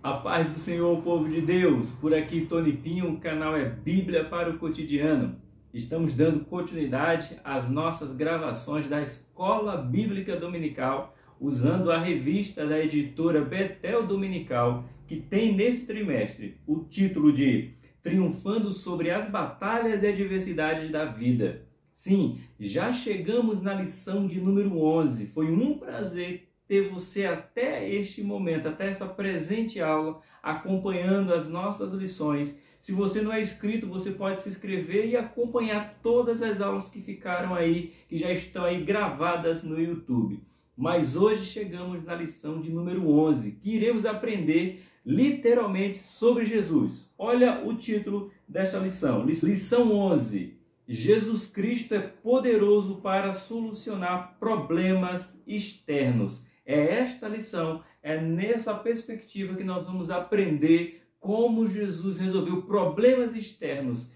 A paz do Senhor, povo de Deus. Por aqui, Tony Pinho, o canal é Bíblia para o Cotidiano. Estamos dando continuidade às nossas gravações da Escola Bíblica Dominical, usando a revista da editora Betel Dominical, que tem nesse trimestre o título de Triunfando sobre as Batalhas e Adversidades da Vida. Sim, já chegamos na lição de número 11. Foi um prazer ter você até este momento, até essa presente aula, acompanhando as nossas lições. Se você não é inscrito, você pode se inscrever e acompanhar todas as aulas que ficaram aí, que já estão aí gravadas no YouTube. Mas hoje chegamos na lição de número 11, que iremos aprender literalmente sobre Jesus. Olha o título desta lição. Lição 11. Jesus Cristo é poderoso para solucionar problemas externos. É esta lição, é nessa perspectiva que nós vamos aprender como Jesus resolveu problemas externos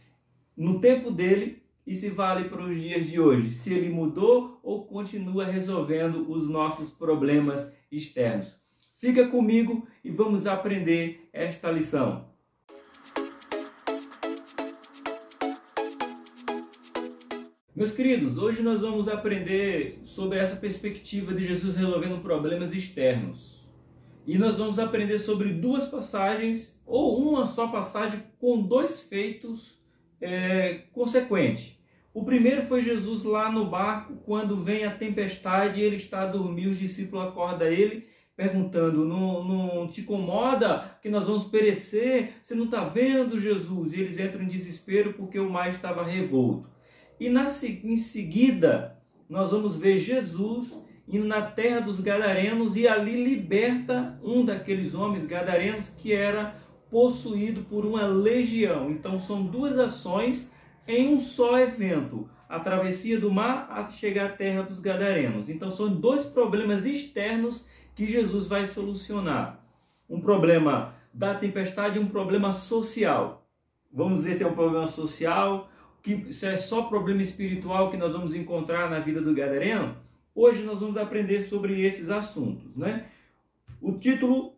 no tempo dele e se vale para os dias de hoje. Se ele mudou ou continua resolvendo os nossos problemas externos. Fica comigo e vamos aprender esta lição. Meus queridos, hoje nós vamos aprender sobre essa perspectiva de Jesus resolvendo problemas externos. E nós vamos aprender sobre duas passagens, ou uma só passagem com dois feitos consequentes. O primeiro foi Jesus lá no barco, quando vem a tempestade e ele está a dormir, os discípulos acordam ele, perguntando, não te incomoda que nós vamos perecer? Você não está vendo, Jesus? E eles entram em desespero porque o mar estava revolto. E em seguida, nós vamos ver Jesus indo na terra dos Gadarenos e ali liberta um daqueles homens gadarenos que era possuído por uma legião. Então são duas ações em um só evento. A travessia do mar até chegar à terra dos Gadarenos. Então são dois problemas externos que Jesus vai solucionar. Um problema da tempestade e um problema social. Vamos ver se é um problema social, se é só problema espiritual que nós vamos encontrar na vida do gadareno. Hoje nós vamos aprender sobre esses assuntos, né? O título,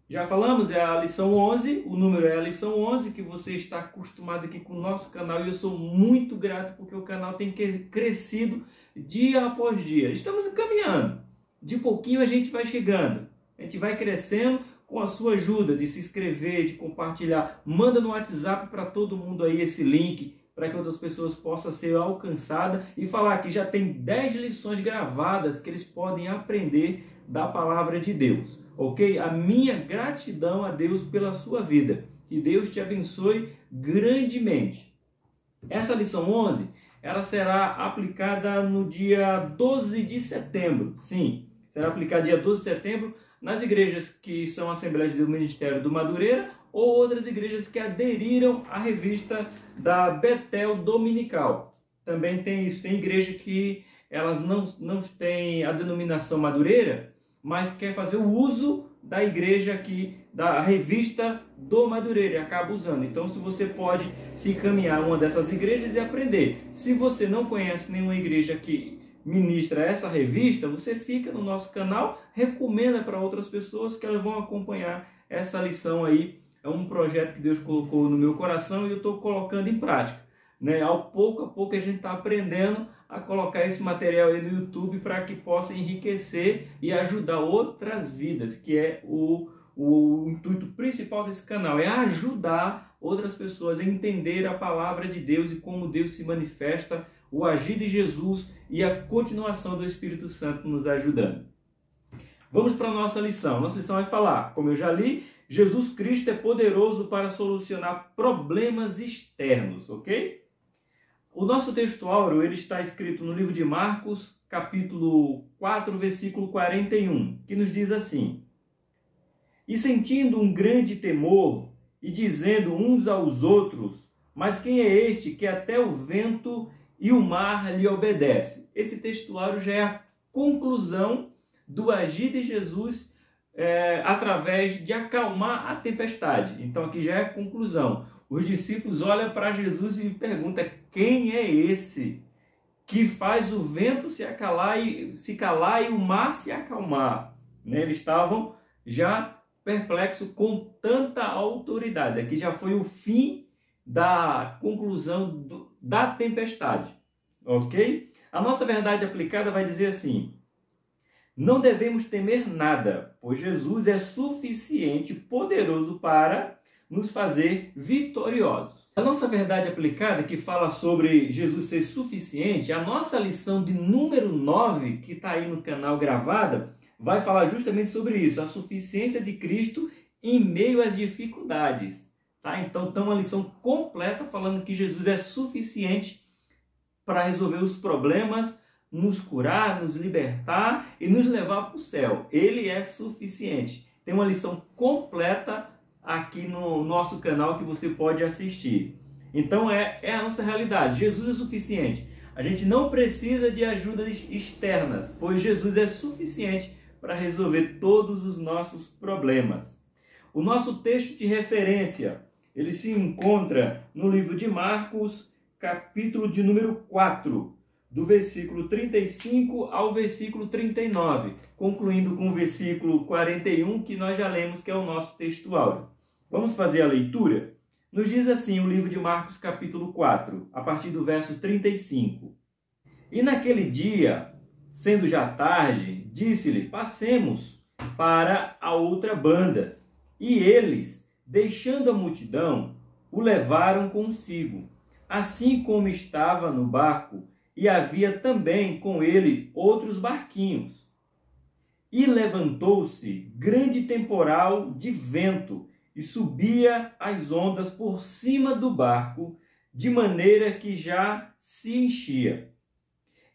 já falamos, é a lição 11, o número é a lição 11, que você está acostumado aqui com o nosso canal, e eu sou muito grato porque o canal tem crescido dia após dia. Estamos caminhando, de pouquinho a gente vai chegando, a gente vai crescendo com a sua ajuda de se inscrever, de compartilhar. Manda no WhatsApp para todo mundo aí esse link, para que outras pessoas possam ser alcançadas e falar que já tem 10 lições gravadas que eles podem aprender da palavra de Deus, ok? A minha gratidão a Deus pela sua vida. Que Deus te abençoe grandemente. Essa lição 11, ela será aplicada no dia 12 de setembro. Sim, será aplicada dia 12 de setembro nas igrejas que são Assembleias do Ministério do Madureira ou outras igrejas que aderiram à revista da Betel Dominical. Também tem isso, tem igreja que elas não têm a denominação Madureira, mas quer fazer o uso da igreja aqui, da revista do Madureira, e acaba usando. Então, se você pode se encaminhar a uma dessas igrejas e aprender. Se você não conhece nenhuma igreja que ministra essa revista, você fica no nosso canal, recomenda para outras pessoas que elas vão acompanhar essa lição aí. É um projeto que Deus colocou no meu coração e eu estou colocando em prática, né? Ao pouco a pouco a gente está aprendendo a colocar esse material aí no YouTube para que possa enriquecer e ajudar outras vidas, que é o intuito principal desse canal, é ajudar outras pessoas a entender a palavra de Deus e como Deus se manifesta, o agir de Jesus e a continuação do Espírito Santo nos ajudando. Vamos para a nossa lição. Nossa lição vai falar, como eu já li, Jesus Cristo é poderoso para solucionar problemas externos, ok? O nosso texto áureo, ele está escrito no livro de Marcos, capítulo 4, versículo 41, que nos diz assim: E sentindo um grande temor, e dizendo uns aos outros, mas quem é este que até o vento e o mar lhe obedece? Esse texto áureo já é a conclusão do agir de Jesus através de acalmar a tempestade. Então aqui já é a conclusão. Os discípulos olham para Jesus e perguntam: quem é esse que faz o vento se calar e o mar se acalmar? Eles estavam já perplexo com tanta autoridade. Aqui já foi o fim da conclusão da tempestade, ok? A nossa verdade aplicada vai dizer assim: não devemos temer nada, pois Jesus é suficiente, poderoso para nos fazer vitoriosos. A nossa verdade aplicada, que fala sobre Jesus ser suficiente, a nossa lição de número 9, que está aí no canal gravada, vai falar justamente sobre isso, a suficiência de Cristo em meio às dificuldades. Tá? Então, uma lição completa falando que Jesus é suficiente para resolver os problemas, nos curar, nos libertar e nos levar para o céu. Ele é suficiente. Tem uma lição completa aqui no nosso canal que você pode assistir. Então é a nossa realidade. Jesus é suficiente. A gente não precisa de ajudas externas, pois Jesus é suficiente para resolver todos os nossos problemas. O nosso texto de referência, ele se encontra no livro de Marcos, capítulo de número 4, do versículo 35 ao versículo 39, concluindo com o versículo 41, que nós já lemos, que é o nosso texto áureo. Vamos fazer a leitura? Nos diz assim o livro de Marcos, capítulo 4, a partir do verso 35. E naquele dia, sendo já tarde, disse-lhe: passemos para a outra banda. E eles, deixando a multidão, o levaram consigo, assim como estava no barco, e havia também com ele outros barquinhos. E levantou-se grande temporal de vento, e subia as ondas por cima do barco, de maneira que já se enchia.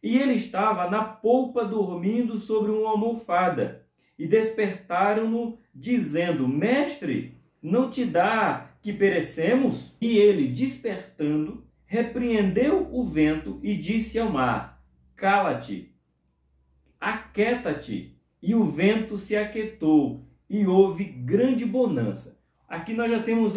E ele estava na polpa dormindo sobre uma almofada, e despertaram-no, dizendo: Mestre, não te dá que perecemos? E ele, despertando, repreendeu o vento e disse ao mar: cala-te, aquieta-te. E o vento se aquietou, e houve grande bonança. Aqui nós já temos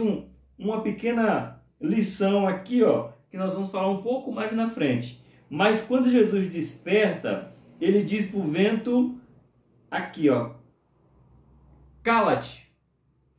uma pequena lição aqui, ó, que nós vamos falar um pouco mais na frente. Mas quando Jesus desperta, ele diz para o vento, aqui, ó, cala-te,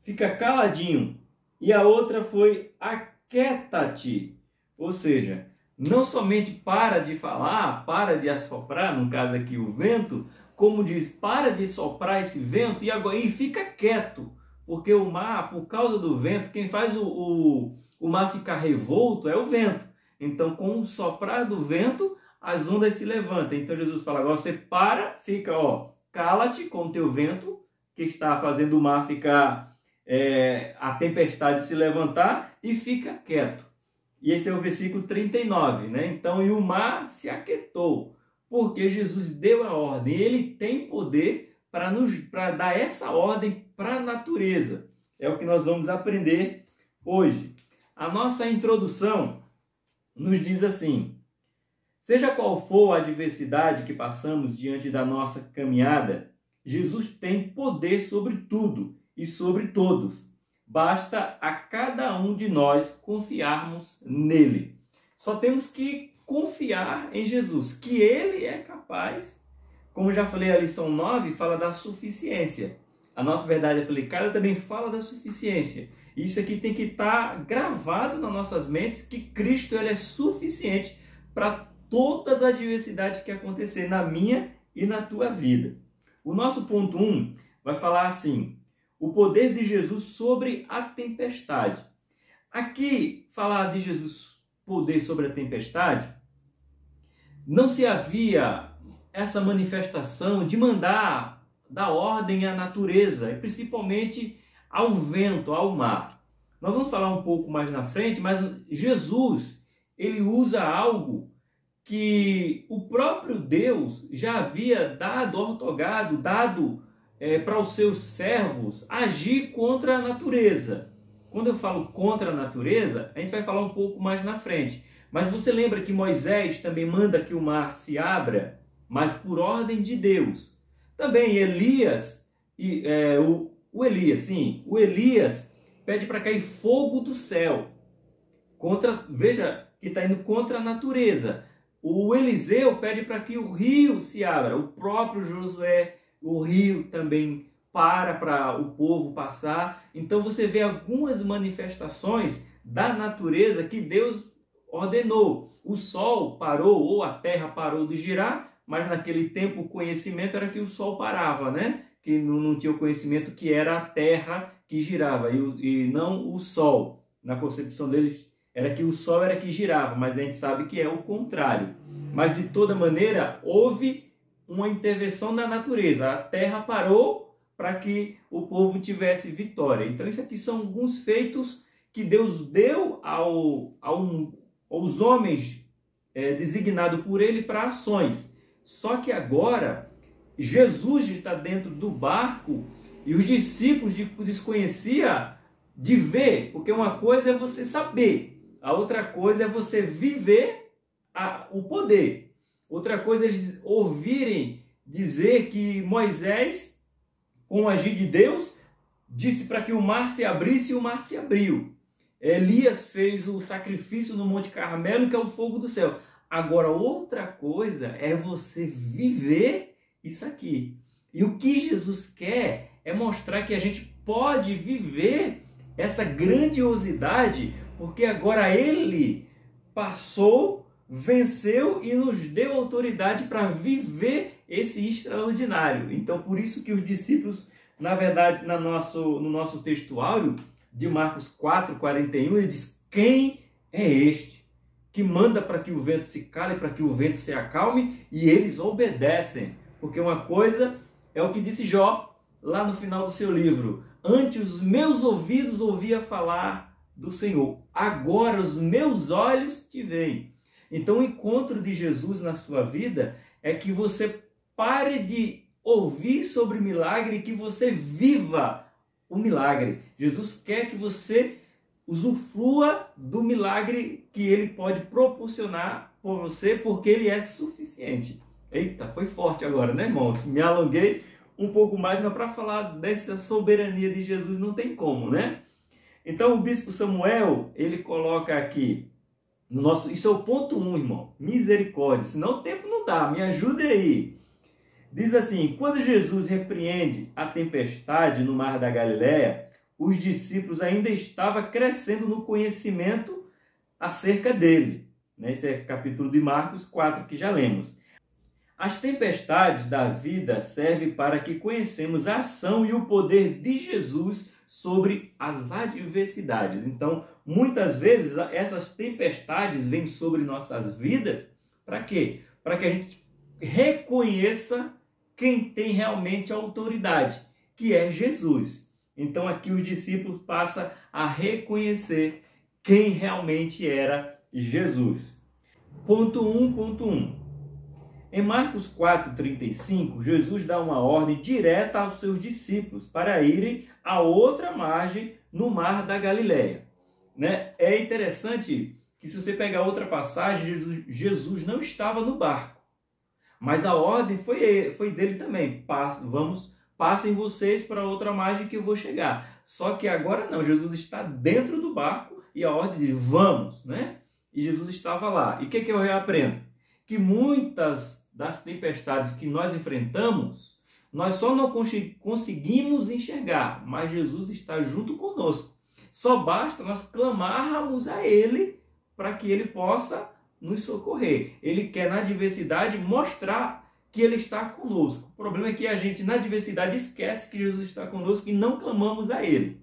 fica caladinho. E a outra foi aquieta-te. Ou seja, não somente para de falar, para de assoprar, no caso aqui o vento, como diz, para de soprar esse vento e agora fica quieto. Porque o mar, por causa do vento, quem faz o mar ficar revolto é o vento. Então, com o soprar do vento, as ondas se levantam. Então, Jesus fala, agora você para, fica, ó, cala-te com o teu vento, que está fazendo o mar ficar, a tempestade se levantar, e fica quieto. E esse é o versículo 39, né? Então, e o mar se aquietou, porque Jesus deu a ordem. Ele tem poder para dar essa ordem para a natureza. É o que nós vamos aprender hoje. A nossa introdução nos diz assim: seja qual for a adversidade que passamos diante da nossa caminhada, Jesus tem poder sobre tudo e sobre todos. Basta a cada um de nós confiarmos nele. Só temos que confiar em Jesus, que ele é capaz. Como já falei, a lição 9 fala da suficiência. A nossa verdade aplicada também fala da suficiência. Isso aqui tem que estar gravado nas nossas mentes, que Cristo ele é suficiente para todas as adversidades que acontecer na minha e na tua vida. O nosso ponto 1 vai falar assim: o poder de Jesus sobre a tempestade. Aqui, falar de Jesus poder sobre a tempestade, não se havia essa manifestação de mandar dar ordem à natureza, e principalmente ao vento, ao mar. Nós vamos falar um pouco mais na frente, mas Jesus, ele usa algo que o próprio Deus já havia dado, ortogado, dado para os seus servos agir contra a natureza. Quando eu falo contra a natureza, a gente vai falar um pouco mais na frente. Mas você lembra que Moisés também manda que o mar se abra, mas por ordem de Deus. Também Elias, o Elias pede para cair fogo do céu. Veja que está indo contra a natureza. O Eliseu pede para que o rio se abra. O próprio Josué, o rio também para o povo passar. Então você vê algumas manifestações da natureza que Deus ordenou. O sol parou ou a terra parou de girar, mas naquele tempo o conhecimento era que o sol parava, né? Que não tinha o conhecimento que era a terra que girava e não o sol. Na concepção deles era que o sol era que girava, mas a gente sabe que é o contrário. Mas de toda maneira houve uma intervenção da natureza. A terra parou para que o povo tivesse vitória. Então isso aqui são alguns feitos que Deus deu aos homens designados por ele para ações. Só que agora Jesus está dentro do barco e os discípulos desconheciam de ver, porque uma coisa é você saber, a outra coisa é você viver o poder. Outra coisa é eles ouvirem dizer que Moisés, com o agir de Deus, disse para que o mar se abrisse e o mar se abriu. Elias fez o sacrifício no Monte Carmelo, que é o fogo do céu. Agora, outra coisa é você viver isso aqui. E o que Jesus quer é mostrar que a gente pode viver essa grandiosidade, porque agora Ele passou, venceu e nos deu autoridade para viver esse extraordinário. Então, por isso que os discípulos, na verdade, no nosso textuário de Marcos 4:41, ele diz: quem é este que manda para que o vento se cale, para que o vento se acalme? E eles obedecem. Porque uma coisa é o que disse Jó lá no final do seu livro: antes os meus ouvidos ouviam falar do Senhor, agora os meus olhos te veem. Então o encontro de Jesus na sua vida é que você pare de ouvir sobre milagre e que você viva o milagre. Jesus quer que você usufrua do milagre que ele pode proporcionar por você, porque ele é suficiente. Eita, foi forte agora, né, irmãos? Me alonguei um pouco mais, mas para falar dessa soberania de Jesus não tem como, né? Então o bispo Samuel, ele coloca aqui, isso é o ponto 1, irmão, misericórdia, senão o tempo não dá, me ajude aí. Diz assim: quando Jesus repreende a tempestade no mar da Galileia, os discípulos ainda estavam crescendo no conhecimento acerca dele. Esse é o capítulo de Marcos 4 que já lemos. As tempestades da vida servem para que conhecemos a ação e o poder de Jesus sobre as adversidades. Então, muitas vezes, essas tempestades vêm sobre nossas vidas. Para quê? Para que a gente reconheça quem tem realmente a autoridade, que é Jesus. Então, aqui os discípulos passam a reconhecer quem realmente era Jesus. Ponto 1.1. Em Marcos 4:35, Jesus dá uma ordem direta aos seus discípulos para irem a outra margem no mar da Galileia. É interessante que, se você pegar outra passagem, Jesus não estava no barco, mas a ordem foi dele também. Passem vocês para outra margem que eu vou chegar. Só que agora não, Jesus está dentro do barco e a ordem diz: vamos, né? E Jesus estava lá. E o que eu reaprendo? Que muitas das tempestades que nós enfrentamos, nós só não conseguimos enxergar, mas Jesus está junto conosco. Só basta nós clamarmos a Ele para que Ele possa nos socorrer. Ele quer, na adversidade, mostrar que Ele está conosco. O problema é que a gente, na adversidade, esquece que Jesus está conosco e não clamamos a Ele.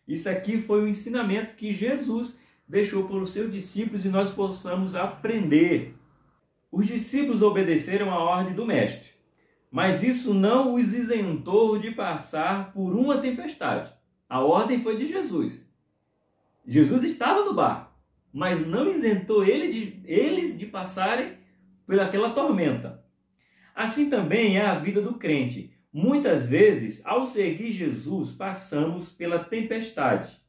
Isso aqui foi o ensinamento que Jesus deixou para os seus discípulos e nós possamos aprender. Os discípulos obedeceram à ordem do mestre, mas isso não os isentou de passar por uma tempestade. A ordem foi de Jesus. Jesus estava no barco, mas não isentou eles de passarem pelaquela tormenta. Assim também é a vida do crente. Muitas vezes, ao seguir Jesus, passamos pela tempestade.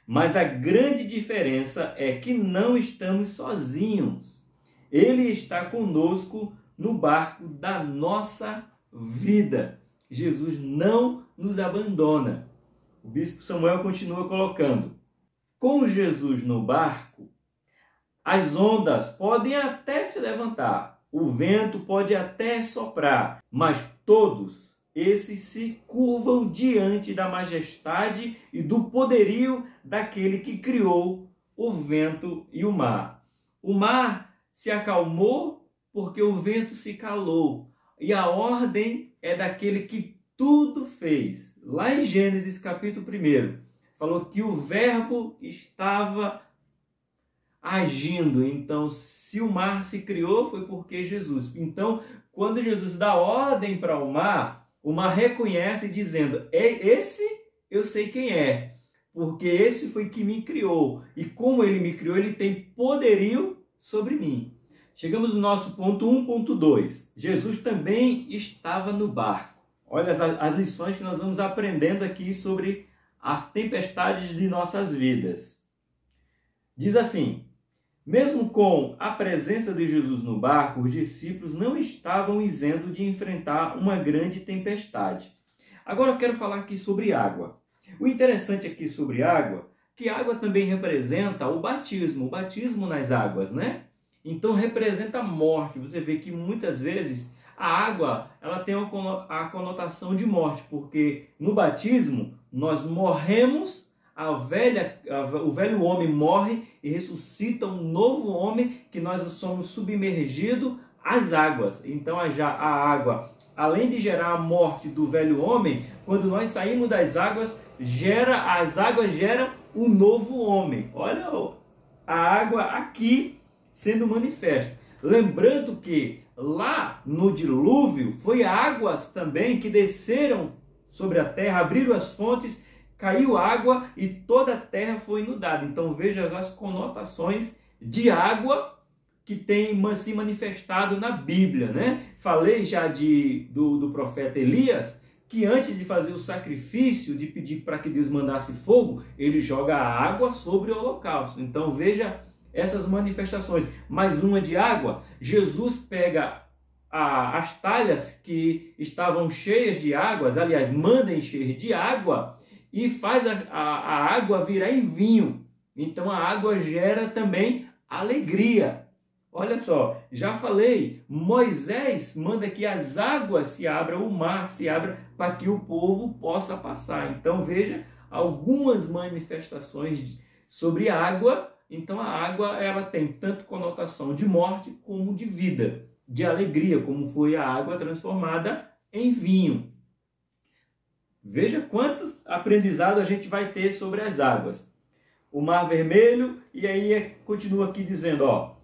Mas a grande diferença é que não estamos sozinhos. Ele está conosco no barco da nossa vida. Jesus não nos abandona. O bispo Samuel continua colocando: com Jesus no barco, as ondas podem até se levantar, o vento pode até soprar, mas todos esses se curvam diante da majestade e do poderio daquele que criou o vento e o mar. O mar se acalmou porque o vento se calou. E a ordem é daquele que tudo fez. Lá em Gênesis capítulo 1, falou que o verbo estava agindo. Então, se o mar se criou, foi porque Jesus. Então, quando Jesus dá ordem para o mar reconhece dizendo, esse eu sei quem é, porque esse foi que me criou. E como ele me criou, ele tem poderio sobre mim. Chegamos no nosso ponto 1.2. Jesus também estava no barco. Olha as lições que nós vamos aprendendo aqui sobre as tempestades de nossas vidas. Diz assim: mesmo com a presença de Jesus no barco, os discípulos não estavam isentos de enfrentar uma grande tempestade. Agora eu quero falar aqui sobre água. O interessante aqui sobre água, que água também representa o batismo nas águas, né? Então representa a morte. Você vê que muitas vezes a água ela tem a conotação de morte, porque no batismo nós morremos, o velho homem morre e ressuscita um novo homem, que nós somos submergidos às águas. Então a água, além de gerar a morte do velho homem, quando nós saímos das águas, as águas geram um novo homem. Olha a água aqui sendo manifesta. Lembrando que lá no dilúvio foi águas também que desceram sobre a terra, abriram as fontes, caiu água e toda a terra foi inundada. Então veja as conotações de água que tem se manifestado na Bíblia, né? Falei já do profeta Elias, que antes de fazer o sacrifício, de pedir para que Deus mandasse fogo, ele joga a água sobre o holocausto. Então veja essas manifestações. Mais uma de água, Jesus pega as talhas que estavam cheias de águas, aliás, manda encher de água e faz a água virar em vinho. Então a água gera também alegria. Olha só, já falei, Moisés manda que as águas se abram, o mar se abra, para que o povo possa passar. Então veja algumas manifestações sobre a água. Então a água ela tem tanto conotação de morte como de vida, de alegria, como foi a água transformada em vinho. Veja quantos aprendizados a gente vai ter sobre as águas. O Mar Vermelho, e aí continua aqui dizendo, ó,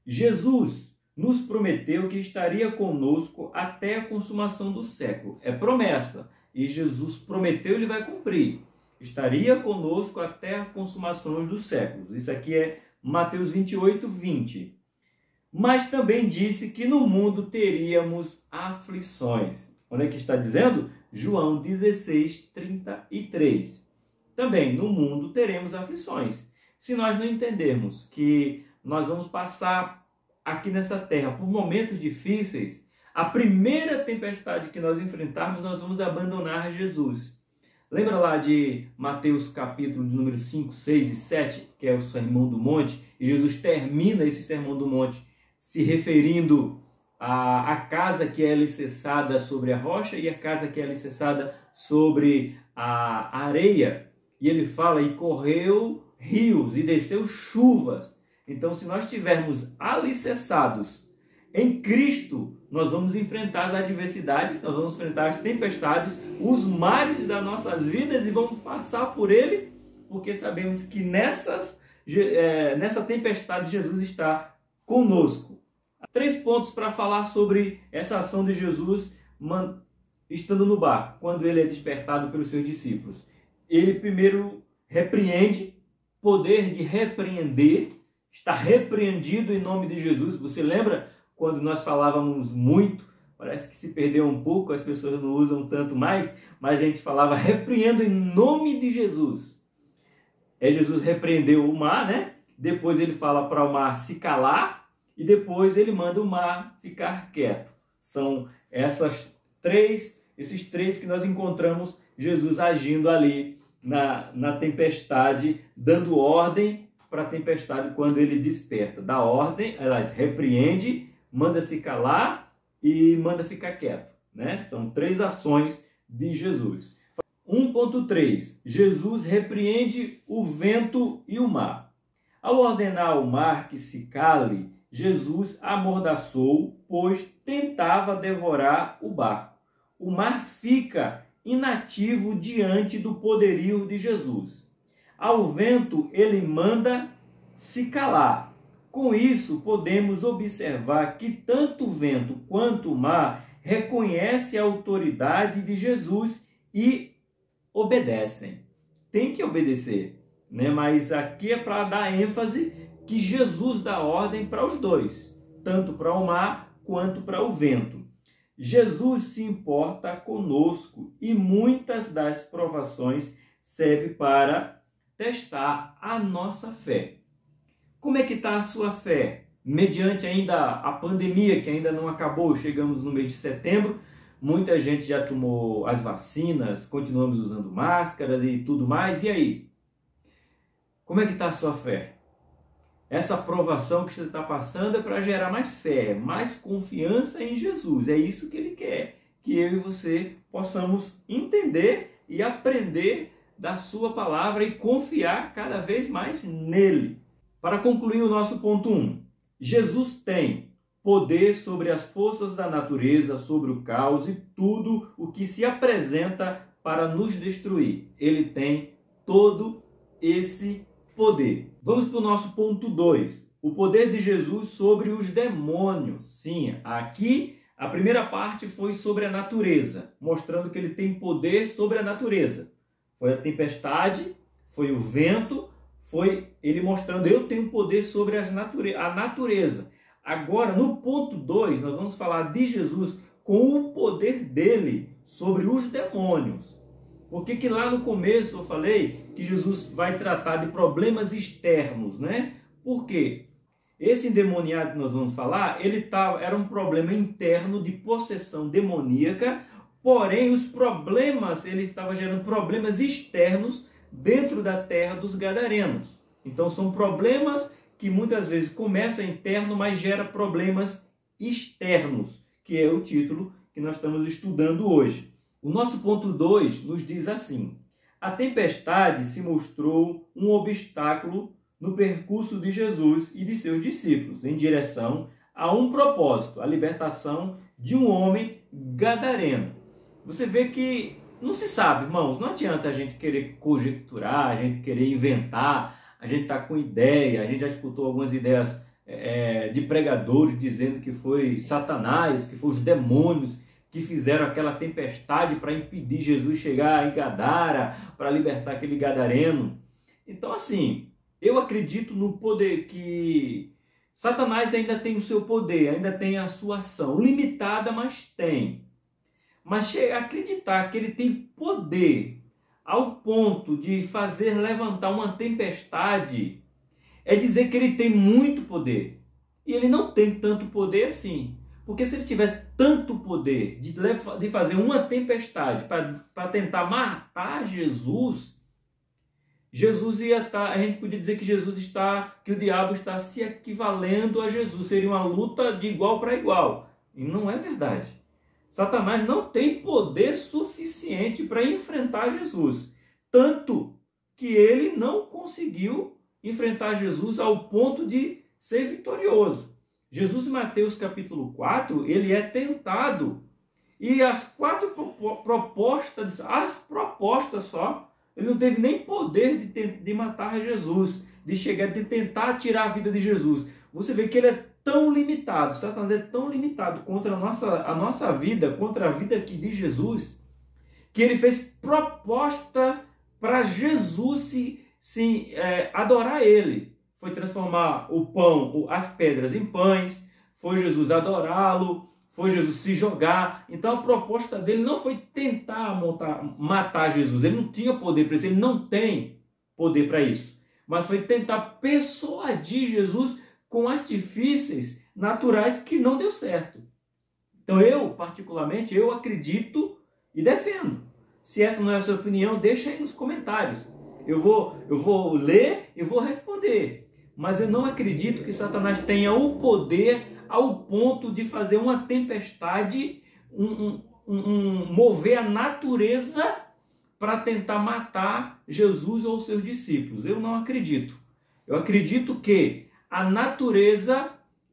Jesus nos prometeu que estaria conosco até a consumação do século. É promessa, e Jesus prometeu, ele vai cumprir. Estaria conosco até a consumação dos séculos. Isso aqui é Mateus 28, 20. Mas também disse que no mundo teríamos aflições. Onde é que está dizendo? João 16, 33. Também no mundo teremos aflições. Se nós não entendermos que nós vamos passar aqui nessa terra por momentos difíceis, a primeira tempestade que nós enfrentarmos, nós vamos abandonar Jesus. Lembra lá de Mateus capítulo número 5, 6 e 7, que é o Sermão do Monte, e Jesus termina esse Sermão do Monte se referindo à casa que é alicerçada sobre a rocha e a casa que é alicerçada sobre a areia. E ele fala, e correu rios e desceu chuvas. Então, se nós estivermos alicerçados em Cristo, nós vamos enfrentar as adversidades, nós vamos enfrentar as tempestades, os mares das nossas vidas e vamos passar por ele, porque sabemos que nessa tempestade Jesus está conosco. 3 pontos para falar sobre essa ação de Jesus estando no barco, quando ele é despertado pelos seus discípulos. Ele primeiro repreende, poder de repreender, está repreendido em nome de Jesus. Você lembra quando nós falávamos muito, parece que se perdeu um pouco, as pessoas não usam tanto mais, mas a gente falava repreendo em nome de Jesus. Jesus repreendeu o mar, né? Depois ele fala para o mar se calar e depois ele manda o mar ficar quieto. São esses três que nós encontramos Jesus agindo ali na tempestade, dando ordem para a tempestade quando ele desperta. Dá ordem, aliás, repreende, manda se calar e manda ficar quieto. né? São 3 ações de Jesus. 1.3. Jesus repreende o vento e o mar. Ao ordenar ao mar que se cale, Jesus amordaçou, pois tentava devorar o barco. O mar fica inativo diante do poderio de Jesus. Ao vento ele manda se calar. Com isso, podemos observar que tanto o vento quanto o mar reconhecem a autoridade de Jesus e obedecem. Tem que obedecer, né? Mas aqui é para dar ênfase que Jesus dá ordem para os dois, tanto para o mar quanto para o vento. Jesus se importa conosco e muitas das provações servem para testar a nossa fé. Como é que está a sua fé? Mediante ainda a pandemia, que ainda não acabou, chegamos no mês de setembro, muita gente já tomou as vacinas, continuamos usando máscaras e tudo mais. E aí? Como é que está a sua fé? Essa provação que você está passando é para gerar mais fé, mais confiança em Jesus. É isso que Ele quer, que eu e você possamos entender e aprender da sua palavra e confiar cada vez mais nele. Para concluir o nosso ponto 1, Jesus tem poder sobre as forças da natureza, sobre o caos e tudo o que se apresenta para nos destruir. Ele tem todo esse poder. Vamos para o nosso ponto 2. O poder de Jesus sobre os demônios. Sim, aqui a primeira parte foi sobre a natureza, mostrando que ele tem poder sobre a natureza. Foi a tempestade, foi o vento, foi ele mostrando eu tenho poder sobre a natureza. Agora, no ponto 2, nós vamos falar de Jesus com o poder dele sobre os demônios. Porque que lá no começo eu falei que Jesus vai tratar de problemas externos, né? Por quê? Esse endemoniado que nós vamos falar, era um problema interno de possessão demoníaca, porém os problemas, ele estava gerando problemas externos dentro da terra dos gadarenos. Então são problemas que muitas vezes começam interno, mas gera problemas externos, que é o título que nós estamos estudando hoje. O nosso ponto 2 nos diz assim: a tempestade se mostrou um obstáculo no percurso de Jesus e de seus discípulos em direção a um propósito, a libertação de um homem gadareno. Você vê que não se sabe, irmãos, não adianta a gente querer conjecturar, a gente querer inventar, a gente está com ideia, a gente já escutou algumas ideias de pregadores dizendo que foi Satanás, que foi os demônios que fizeram aquela tempestade para impedir Jesus chegar em Gadara, para libertar aquele gadareno. Então, assim, eu acredito no poder que Satanás ainda tem o seu poder, ainda tem a sua ação, limitada, mas tem. Mas acreditar que ele tem poder ao ponto de fazer levantar uma tempestade é dizer que ele tem muito poder. E ele não tem tanto poder assim. Porque se ele tivesse tanto poder de fazer uma tempestade para tentar matar Jesus, ia estar, a gente podia dizer que que o diabo está se equivalendo a Jesus. Seria uma luta de igual para igual. E não é verdade. Satanás não tem poder suficiente para enfrentar Jesus. Tanto que ele não conseguiu enfrentar Jesus ao ponto de ser vitorioso. Jesus, em Mateus capítulo 4, ele é tentado. E as 4 propostas, só, ele não teve nem poder de matar Jesus, de tentar tirar a vida de Jesus. Você vê que ele é tão limitado, Satanás é tão limitado contra a nossa vida, contra a vida aqui de Jesus, que ele fez proposta para Jesus adorar ele. Foi transformar o pão, as pedras em pães, foi Jesus adorá-lo, foi Jesus se jogar. Então a proposta dele não foi tentar matar Jesus, ele não tinha poder para isso, ele não tem poder para isso, mas foi tentar persuadir Jesus com artifícios naturais que não deu certo. Então eu, particularmente, eu acredito e defendo. Se essa não é a sua opinião, deixa aí nos comentários. Eu vou ler e vou responder. Mas eu não acredito que Satanás tenha o poder ao ponto de fazer uma tempestade, mover a natureza para tentar matar Jesus ou seus discípulos. Eu não acredito. Eu acredito que a natureza,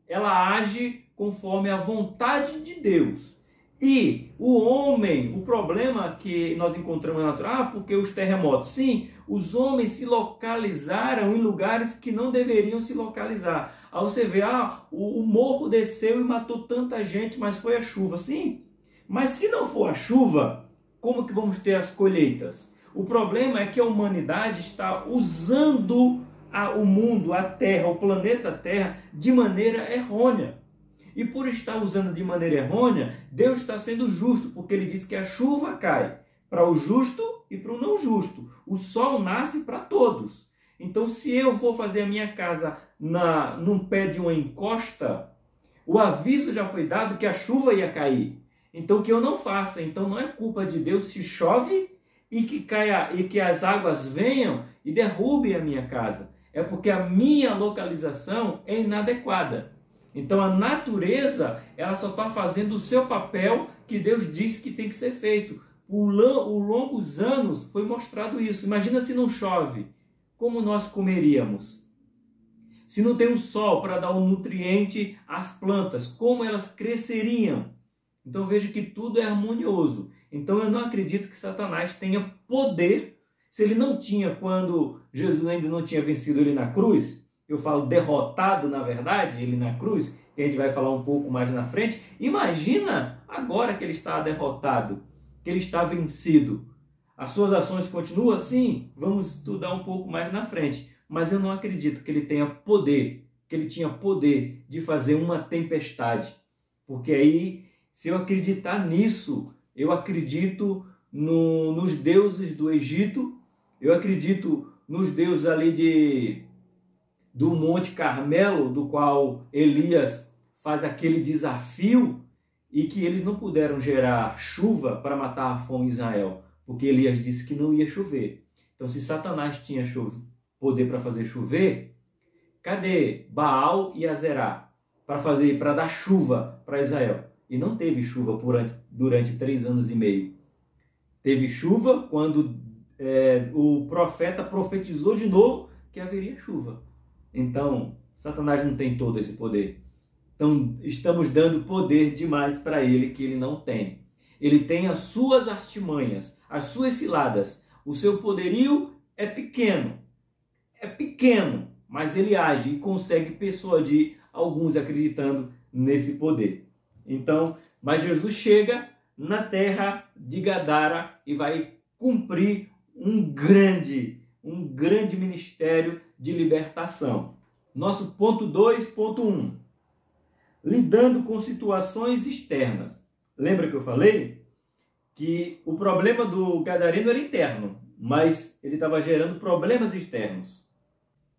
ela age conforme a vontade de Deus. E o homem, o problema que nós encontramos na natureza, porque os terremotos, sim, os homens se localizaram em lugares que não deveriam se localizar. Aí você vê, o morro desceu e matou tanta gente, mas foi a chuva. Sim, mas se não for a chuva, como que vamos ter as colheitas? O problema é que a humanidade está usando o mundo, a Terra, o planeta Terra, de maneira errônea. E por estar usando de maneira errônea, Deus está sendo justo, porque ele diz que a chuva cai para o justo e para o não justo. O sol nasce para todos. Então, se eu for fazer a minha casa num pé de uma encosta, o aviso já foi dado que a chuva ia cair. Então, que eu não faça. Então, não é culpa de Deus se chove e que as águas venham e derrubem a minha casa. É porque a minha localização é inadequada. Então a natureza, ela só está fazendo o seu papel que Deus disse que tem que ser feito. Por longos anos foi mostrado isso. Imagina se não chove, como nós comeríamos? Se não tem o sol para dar um nutriente às plantas, como elas cresceriam? Então veja que tudo é harmonioso. Então eu não acredito que Satanás tenha poder. Se ele não tinha quando Jesus ainda não tinha vencido ele na cruz, eu falo derrotado, na verdade, ele na cruz, que a gente vai falar um pouco mais na frente. Imagina agora que ele está derrotado, que ele está vencido. As suas ações continuam assim? Vamos estudar um pouco mais na frente. Mas eu não acredito que ele tenha poder, que ele tinha poder de fazer uma tempestade. Porque aí, se eu acreditar nisso, eu acredito nos deuses do Egito, eu acredito nos deuses ali do Monte Carmelo, do qual Elias faz aquele desafio, e que eles não puderam gerar chuva para matar a fome em Israel, porque Elias disse que não ia chover. Então, se Satanás tinha poder para fazer chover, cadê Baal e Azerá para dar chuva para Israel? E não teve chuva durante 3 anos e meio. Teve chuva quando o profeta profetizou de novo que haveria chuva. Então, Satanás não tem todo esse poder. Então, estamos dando poder demais para ele que ele não tem. Ele tem as suas artimanhas, as suas ciladas. O seu poderio é pequeno, mas ele age e consegue persuadir alguns acreditando nesse poder. Então, mas Jesus chega na terra de Gadara e vai cumprir um grande ministério de libertação. Nosso ponto 2.1. Lidando com situações externas. Lembra que eu falei que o problema do gadareno era interno, mas ele estava gerando problemas externos.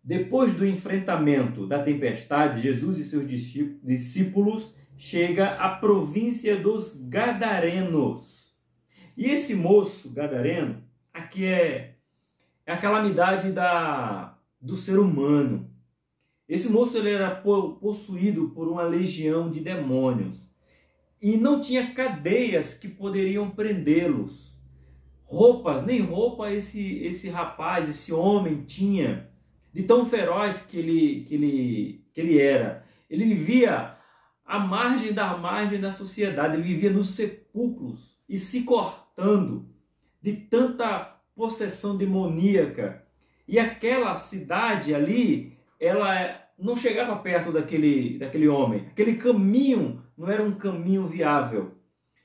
Depois do enfrentamento da tempestade, Jesus e seus discípulos chegam à província dos Gadarenos. E esse moço gadareno, aqui é a calamidade do ser humano. Esse moço ele era possuído por uma legião de demônios e não tinha cadeias que poderiam prendê-los. Nem roupa esse rapaz, esse homem tinha, de tão feroz que ele era. Ele vivia à margem da sociedade, ele vivia nos sepulcros e se cortando de tanta possessão demoníaca. E aquela cidade ali, ela não chegava perto daquele homem. Aquele caminho não era um caminho viável.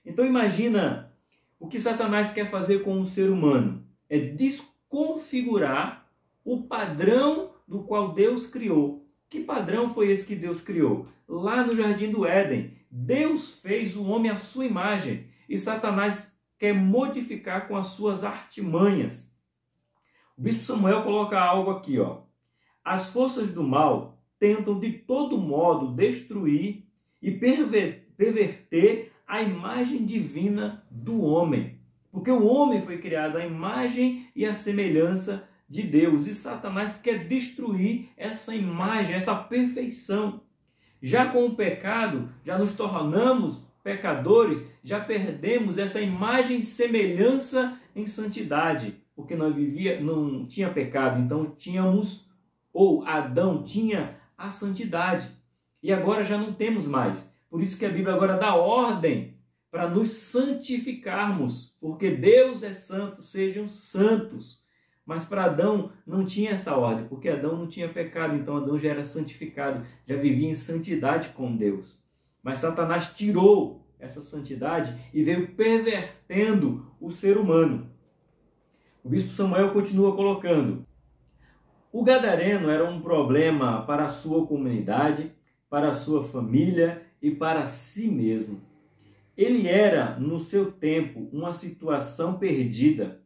Então imagina o que Satanás quer fazer com o ser humano. É desconfigurar o padrão do qual Deus criou. Que padrão foi esse que Deus criou? Lá no Jardim do Éden, Deus fez o homem à sua imagem. E Satanás quer modificar com as suas artimanhas. O bispo Samuel coloca algo aqui, ó. As forças do mal tentam de todo modo destruir e perverter a imagem divina do homem. Porque o homem foi criado à imagem e à semelhança de Deus. E Satanás quer destruir essa imagem, essa perfeição. Já com o pecado, já nos tornamos pecadores, já perdemos essa imagem e semelhança em santidade, porque não tinha pecado, então Adão tinha a santidade, e agora já não temos mais. Por isso que a Bíblia agora dá ordem para nos santificarmos, porque Deus é santo, sejam santos. Mas para Adão não tinha essa ordem, porque Adão não tinha pecado, então Adão já era santificado, já vivia em santidade com Deus. Mas Satanás tirou essa santidade e veio pervertendo o ser humano. O bispo Samuel continua colocando: o gadareno era um problema para a sua comunidade, para a sua família e para si mesmo. Ele era, no seu tempo, uma situação perdida.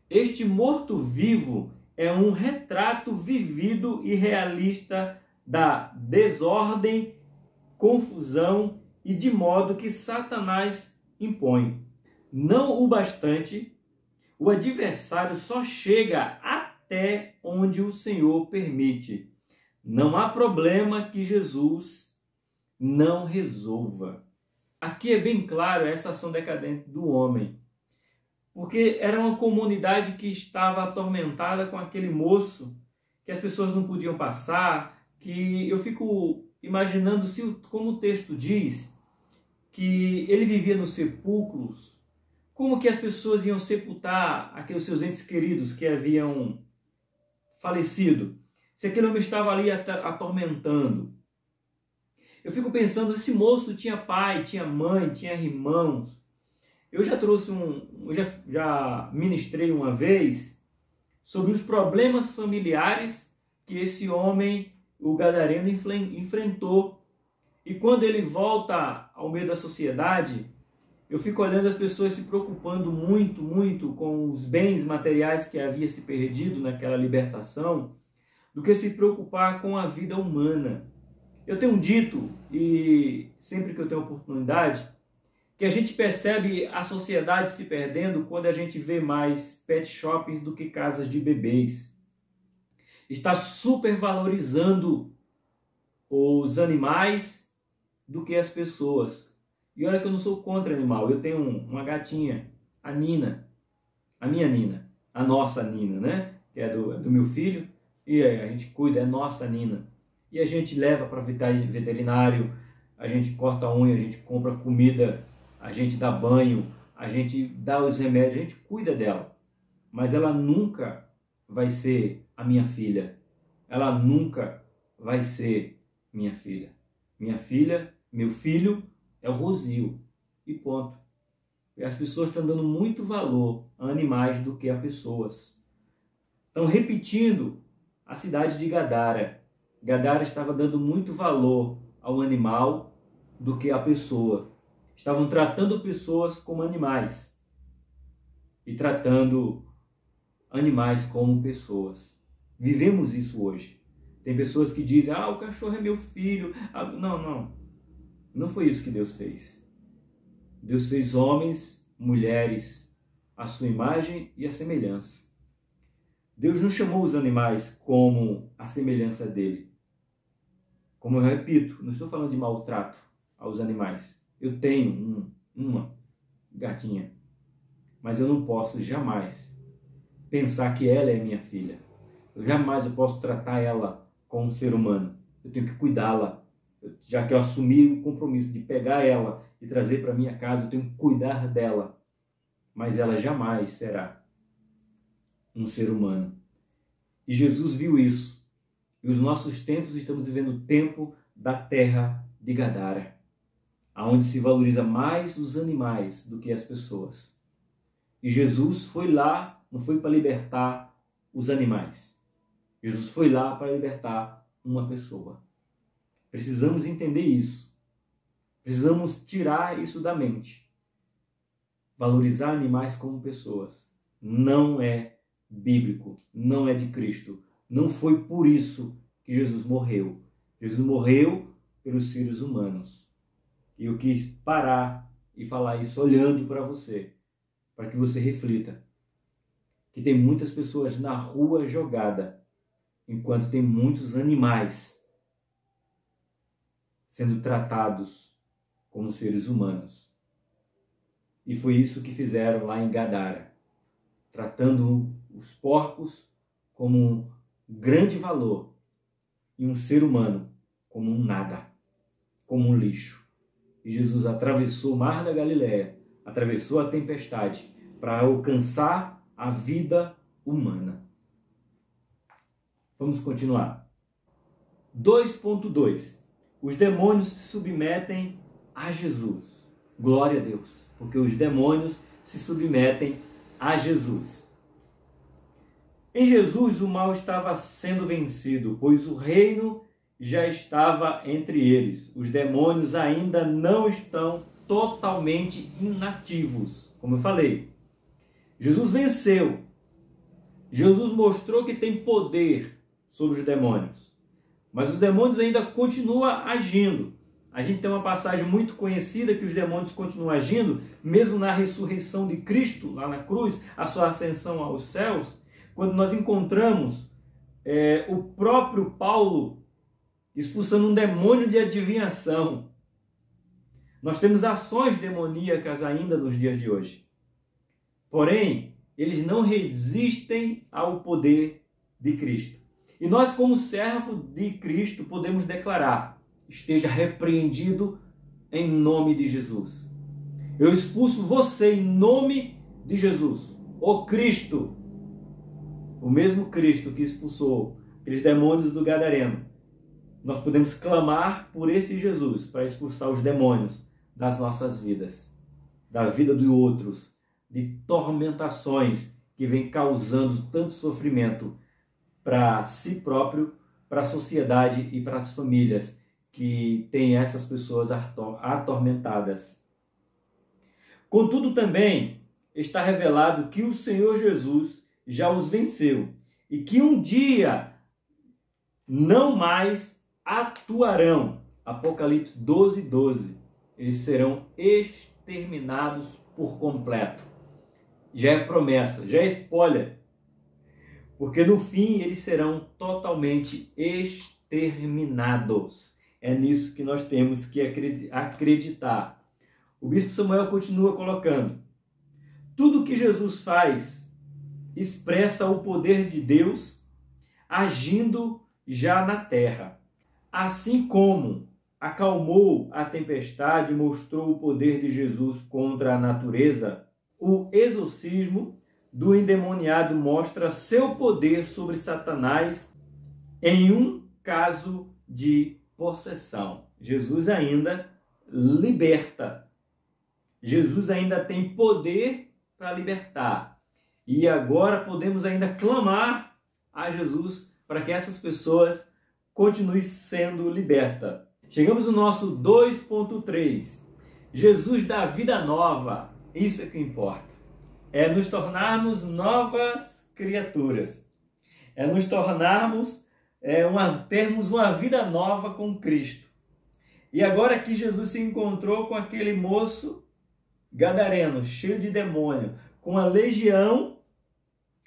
Este morto-vivo é um retrato vivido e realista da desordem, confusão e de modo que Satanás impõe. Não o bastante, o adversário só chega até onde o Senhor permite. Não há problema que Jesus não resolva. Aqui é bem claro essa ação decadente do homem, porque era uma comunidade que estava atormentada com aquele moço, que as pessoas não podiam passar, que eu fico imaginando, como o texto diz, que ele vivia nos sepulcros, como que as pessoas iam sepultar aqueles seus entes queridos que haviam falecido, se aquele homem estava ali atormentando. Eu fico pensando, esse moço tinha pai, tinha mãe, tinha irmãos. Eu já trouxe já ministrei uma vez sobre os problemas familiares que esse homem, o gadareno, enfrentou. E quando ele volta ao meio da sociedade, eu fico olhando as pessoas se preocupando muito, muito com os bens materiais que havia se perdido naquela libertação, do que se preocupar com a vida humana. Eu tenho dito, e sempre que eu tenho oportunidade, que a gente percebe a sociedade se perdendo quando a gente vê mais pet shoppings do que casas de bebês. Está supervalorizando os animais do que as pessoas. E olha que eu não sou contra animal. Eu tenho uma gatinha, a Nina, a minha Nina, a nossa Nina, né? Que é do meu filho, e a gente cuida, é nossa Nina. E a gente leva para veterinário, a gente corta a unha, a gente compra comida, a gente dá banho, a gente dá os remédios, a gente cuida dela. Mas ela nunca vai ser a minha filha. Ela nunca vai ser minha filha. Minha filha, meu filho é o Rosio. E ponto. E as pessoas estão dando muito valor a animais do que a pessoas. Estão repetindo a cidade de Gadara. Gadara estava dando muito valor ao animal do que à pessoa. Estavam tratando pessoas como animais e tratando animais como pessoas. Vivemos isso hoje. Tem pessoas que dizem, o cachorro é meu filho. Não foi isso que Deus fez. Deus fez homens, mulheres, à sua imagem e à semelhança. Deus não chamou os animais como a semelhança dele. Como eu repito, não estou falando de maltrato aos animais. Eu tenho uma gatinha, mas eu não posso jamais pensar que ela é minha filha. Eu posso tratar ela como um ser humano. Eu tenho que cuidá-la. Já que eu assumi o compromisso de pegar ela e trazer para minha casa, eu tenho que cuidar dela. Mas ela jamais será um ser humano. E Jesus viu isso. E os nossos tempos, estamos vivendo o tempo da terra de Gadara, onde se valoriza mais os animais do que as pessoas. E Jesus foi lá, não foi para libertar os animais. Jesus foi lá para libertar uma pessoa. Precisamos entender isso. Precisamos tirar isso da mente. Valorizar animais como pessoas não é bíblico, não é de Cristo. Não foi por isso que Jesus morreu. Jesus morreu pelos seres humanos. E eu quis parar e falar isso olhando para você, para que você reflita. Que tem muitas pessoas na rua jogada, enquanto tem muitos animais sendo tratados como seres humanos. E foi isso que fizeram lá em Gadara, tratando os porcos como um grande valor e um ser humano como um nada, como um lixo. E Jesus atravessou o mar da Galileia, atravessou a tempestade para alcançar a vida humana. Vamos continuar. 2.2. Os demônios se submetem a Jesus. Glória a Deus, porque os demônios se submetem a Jesus. Em Jesus o mal estava sendo vencido, pois o reino já estava entre eles. Os demônios ainda não estão totalmente inativos, como eu falei. Jesus venceu. Jesus mostrou que tem poder sobre os demônios. Mas os demônios ainda continuam agindo. A gente tem uma passagem muito conhecida que os demônios continuam agindo, mesmo na ressurreição de Cristo, lá na cruz, a sua ascensão aos céus, quando nós encontramos o próprio Paulo expulsando um demônio de adivinhação. Nós temos ações demoníacas ainda nos dias de hoje. Porém, eles não resistem ao poder de Cristo. E nós, como servo de Cristo, podemos declarar: esteja repreendido em nome de Jesus. Eu expulso você em nome de Jesus. O Cristo, o mesmo Cristo que expulsou aqueles demônios do Gadareno. Nós podemos clamar por esse Jesus para expulsar os demônios das nossas vidas, da vida de outros, de tormentações que vêm causando tanto sofrimento para si próprio, para a sociedade e para as famílias que têm essas pessoas atormentadas. Contudo, também está revelado que o Senhor Jesus já os venceu e que um dia não mais atuarão. Apocalipse 12:12. Eles serão exterminados por completo. Já é promessa, já é spoiler. Porque no fim eles serão totalmente exterminados. É nisso que nós temos que acreditar. O bispo Samuel continua colocando: tudo que Jesus faz expressa o poder de Deus agindo já na terra. Assim como acalmou a tempestade e mostrou o poder de Jesus contra a natureza, o exorcismo do endemoniado mostra seu poder sobre Satanás em um caso de possessão. Jesus ainda liberta. Jesus ainda tem poder para libertar. E agora podemos ainda clamar a Jesus para que essas pessoas continuem sendo libertas. Chegamos no nosso 2.3. Jesus dá vida nova. Isso é que importa. É nos tornarmos novas criaturas. É nos tornarmos, termos uma vida nova com Cristo. E agora que Jesus se encontrou com aquele moço gadareno, cheio de demônio, com a legião,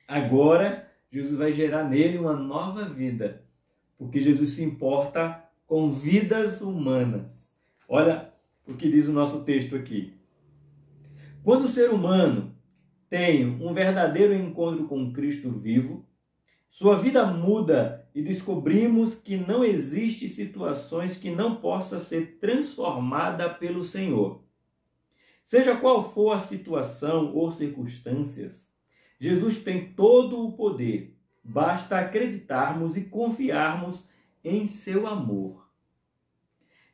agora Jesus vai gerar nele uma nova vida. Porque Jesus se importa com vidas humanas. Olha o que diz o nosso texto aqui. Quando o ser humano tem um verdadeiro encontro com Cristo vivo, sua vida muda e descobrimos que não existe situações que não possa ser transformada pelo Senhor. Seja qual for a situação ou circunstâncias, Jesus tem todo o poder. Basta acreditarmos e confiarmos em seu amor.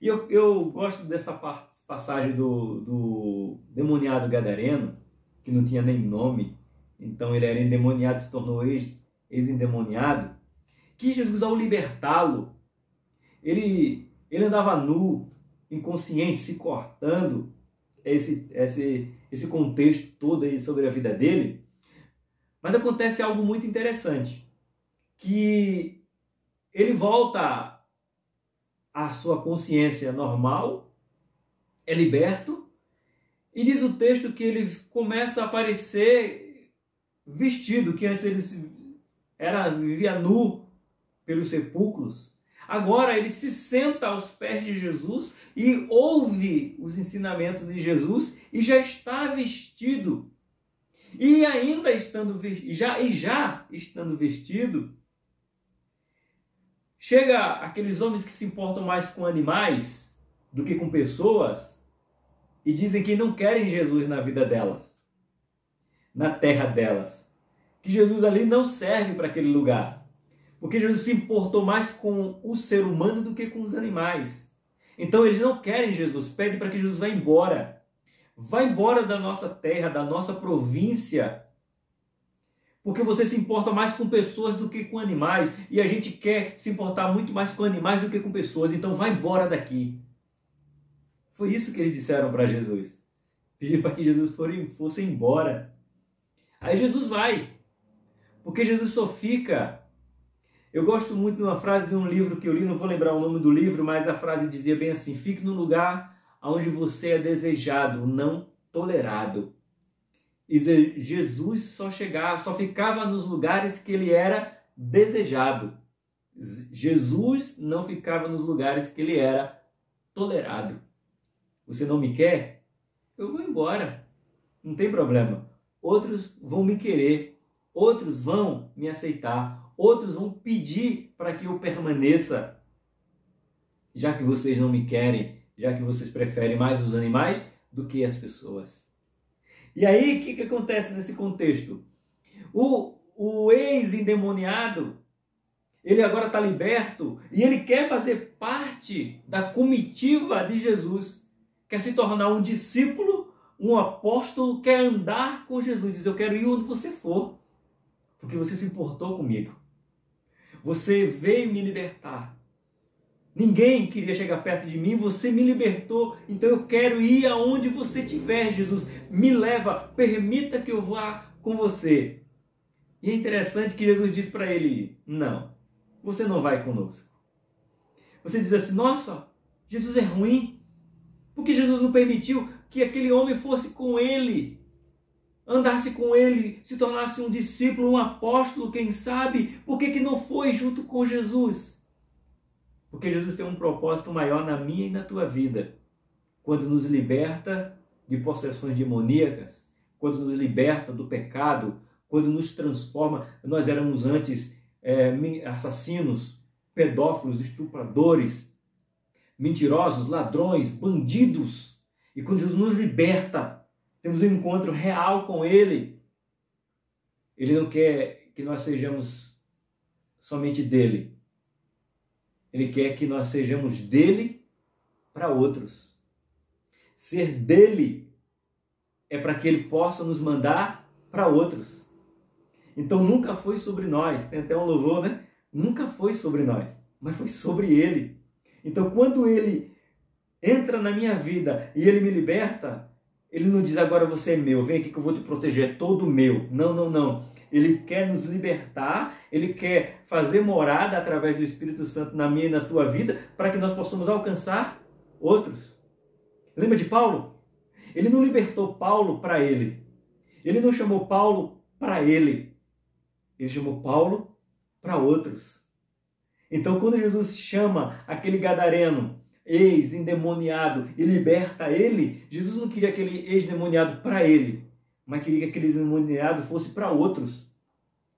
E eu gosto dessa passagem do demoniado gadareno, que não tinha nem nome, então ele era endemoniado, se tornou ex-endemoniado, que Jesus, ao libertá-lo, ele andava nu, inconsciente, se cortando, esse contexto todo aí sobre a vida dele. Mas acontece algo muito interessante, que ele volta à sua consciência normal, é liberto, e diz o texto que ele começa a aparecer vestido, que antes ele vivia nu pelos sepulcros. Agora ele se senta aos pés de Jesus e ouve os ensinamentos de Jesus e já está vestido. E ainda estando já estando vestido, chega aqueles homens que se importam mais com animais do que com pessoas e dizem que não querem Jesus na vida delas, na terra delas. Que Jesus ali não serve para aquele lugar. Porque Jesus se importou mais com o ser humano do que com os animais. Então eles não querem Jesus, pedem para que Jesus vá embora. Vá embora da nossa terra, da nossa província. Porque você se importa mais com pessoas do que com animais. E a gente quer se importar muito mais com animais do que com pessoas. Então vá embora daqui. Foi isso que eles disseram para Jesus. Pediram para que Jesus fosse embora. Aí Jesus vai. Porque Jesus só fica. Eu gosto muito de uma frase de um livro que eu li, não vou lembrar o nome do livro, mas a frase dizia bem assim: fique no lugar onde você é desejado, não tolerado. E Jesus só ficava nos lugares que ele era desejado. Jesus não ficava nos lugares que ele era tolerado. Você não me quer? Eu vou embora. Não tem problema. Outros vão me querer. Outros vão me aceitar. Outros vão pedir para que eu permaneça. Já que vocês não me querem, já que vocês preferem mais os animais do que as pessoas. E aí, o que acontece nesse contexto? O ex-endemoniado, ele agora está liberto e ele quer fazer parte da comitiva de Jesus. Quer se tornar um discípulo, um apóstolo, quer andar com Jesus. Diz: eu quero ir onde você for, porque você se importou comigo. Você veio me libertar. Ninguém queria chegar perto de mim, você me libertou, então eu quero ir aonde você estiver, Jesus. Me leva, permita que eu vá com você. E é interessante que Jesus diz para ele: não, você não vai conosco. Você diz assim: nossa, Jesus é ruim, porque Jesus não permitiu que aquele homem fosse com ele, andasse com ele, se tornasse um discípulo, um apóstolo, quem sabe? Por que não foi junto com Jesus? Porque Jesus tem um propósito maior na minha e na tua vida. Quando nos liberta de possessões demoníacas, quando nos liberta do pecado, quando nos transforma. Nós éramos antes assassinos, pedófilos, estupradores, mentirosos, ladrões, bandidos. E quando Jesus nos liberta, temos um encontro real com Ele. Ele não quer que nós sejamos somente dele. Ele quer que nós sejamos dele para outros. Ser dele é para que ele possa nos mandar para outros. Então nunca foi sobre nós. Tem até um louvor, né? Nunca foi sobre nós, mas foi sobre ele. Então quando ele entra na minha vida e ele me liberta, ele não diz: agora você é meu, vem aqui que eu vou te proteger, é todo meu. Não, não, não. Ele quer nos libertar, ele quer fazer morada através do Espírito Santo na minha e na tua vida, para que nós possamos alcançar outros. Lembra de Paulo? Ele não libertou Paulo para ele. Ele não chamou Paulo para ele. Ele chamou Paulo para outros. Então, quando Jesus chama aquele gadareno, ex-endemoniado, e liberta ele, Jesus não queria aquele ex-endemoniado para ele, mas queria que aquele ex-endemoniado fosse para outros,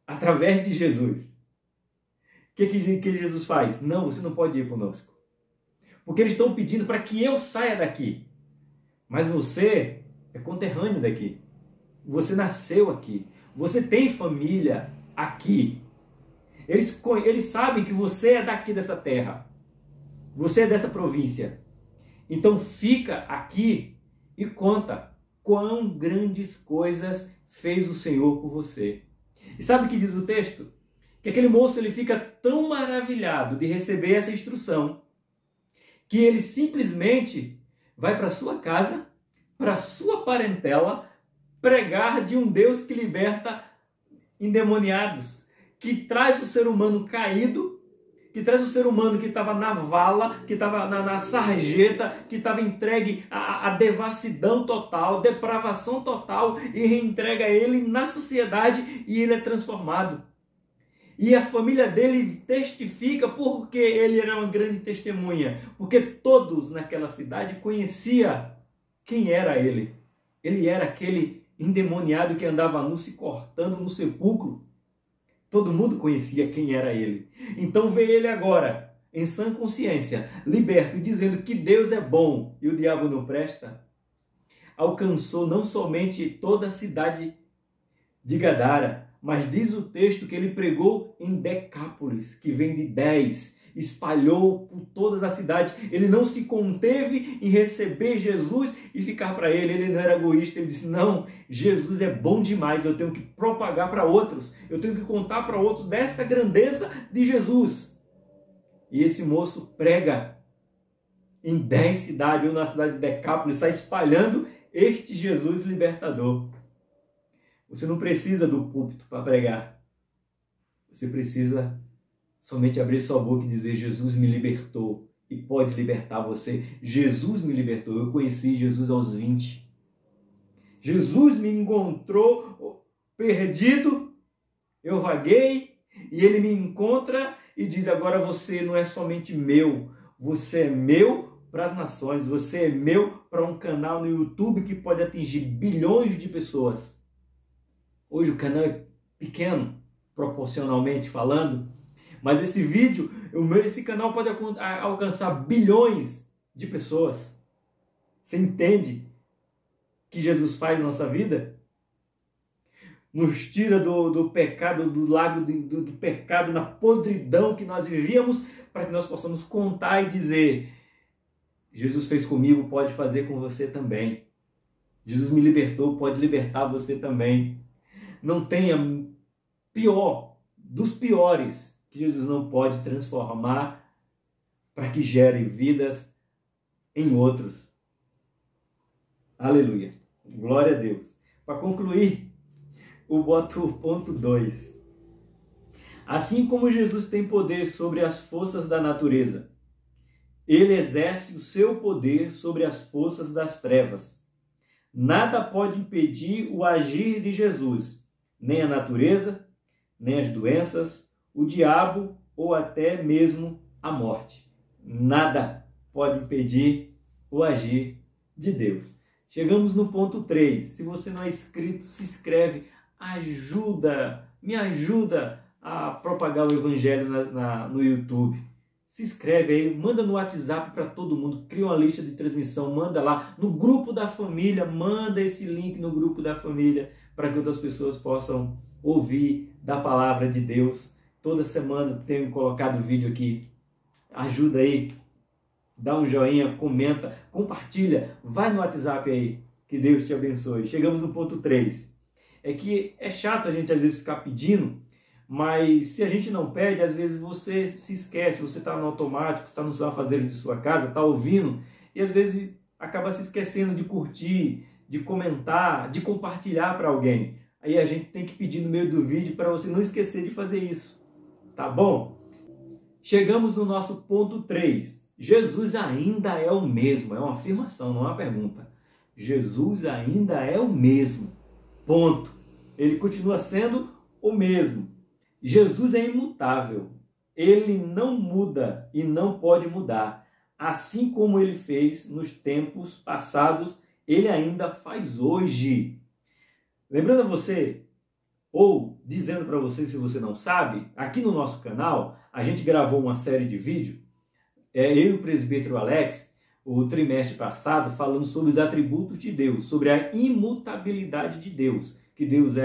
através de Jesus. O que Jesus faz? Não, você não pode ir conosco. Porque eles estão pedindo para que eu saia daqui. Mas você é conterrâneo daqui. Você nasceu aqui. Você tem família aqui. Eles sabem que você é daqui dessa terra. Você é dessa província. Então fica aqui e conta quão grandes coisas fez o Senhor por você. E sabe o que diz o texto? Que aquele moço ele fica tão maravilhado de receber essa instrução que ele simplesmente vai para sua casa, para sua parentela, pregar de um Deus que liberta endemoniados, que traz o ser humano caído, que traz o ser humano que estava na vala, que estava na sarjeta, que estava entregue à devassidão total, depravação total, e reentrega ele na sociedade e ele é transformado. E a família dele testifica porque ele era uma grande testemunha. Porque todos naquela cidade conheciam quem era ele. Ele era aquele endemoniado que andava nu se cortando no sepulcro. Todo mundo conhecia quem era ele. Então vê ele agora, em sã consciência, liberto, dizendo que Deus é bom e o diabo não presta. Alcançou não somente toda a cidade de Gadara, mas diz o texto que ele pregou em Decápolis, que vem de 10, espalhou por todas as cidades. Ele não se conteve em receber Jesus e ficar para ele. Ele não era egoísta, ele disse, não, Jesus é bom demais, eu tenho que propagar para outros, eu tenho que contar para outros dessa grandeza de Jesus. E esse moço prega em 10 cidades, ou na cidade de Decápolis, está espalhando este Jesus libertador. Você não precisa do púlpito para pregar. Você precisa somente abrir sua boca e dizer, Jesus me libertou e pode libertar você. Jesus me libertou. Eu conheci Jesus aos 20. Jesus me encontrou perdido. Eu vaguei e ele me encontra e diz, agora você não é somente meu. Você é meu para as nações. Você é meu para um canal no YouTube que pode atingir bilhões de pessoas. Hoje o canal é pequeno, proporcionalmente falando, mas esse vídeo, esse canal pode alcançar bilhões de pessoas. Você entende o que Jesus faz na nossa vida? Nos tira do pecado, do lago do pecado, na podridão que nós vivíamos, para que nós possamos contar e dizer, Jesus fez comigo, pode fazer com você também. Jesus me libertou, pode libertar você também. Não tenha pior dos piores que Jesus não pode transformar para que gere vidas em outros. Aleluia. Glória a Deus. Para concluir, eu boto o ponto 2. Assim como Jesus tem poder sobre as forças da natureza, ele exerce o seu poder sobre as forças das trevas. Nada pode impedir o agir de Jesus, nem a natureza, nem as doenças, o diabo ou até mesmo a morte. Nada pode impedir o agir de Deus. Chegamos no ponto 3. Se você não é inscrito, se inscreve. Me ajuda a propagar o evangelho no YouTube. Se inscreve aí, manda no WhatsApp para todo mundo, cria uma lista de transmissão, manda lá no grupo da família, manda esse link no grupo da família para que outras pessoas possam ouvir da palavra de Deus. Toda semana tenho colocado vídeo aqui. Ajuda aí, dá um joinha, comenta, compartilha, vai no WhatsApp aí, que Deus te abençoe. Chegamos no ponto 3. É que é chato a gente às vezes ficar pedindo, mas se a gente não pede, às vezes você se esquece, você está no automático, está nos afazeres de sua casa, está ouvindo, e às vezes acaba se esquecendo de curtir, de comentar, de compartilhar para alguém. Aí a gente tem que pedir no meio do vídeo para você não esquecer de fazer isso. Tá bom? Chegamos no nosso ponto 3. Jesus ainda é o mesmo. É uma afirmação, não é uma pergunta. Jesus ainda é o mesmo. Ponto. Ele continua sendo o mesmo. Jesus é imutável. Ele não muda e não pode mudar. Assim como ele fez nos tempos passados, ele ainda faz hoje. Lembrando a você, ou dizendo para você, se você não sabe, aqui no nosso canal, a gente gravou uma série de vídeos, eu e o presbítero Alex, o trimestre passado, falando sobre os atributos de Deus, sobre a imutabilidade de Deus, que Deus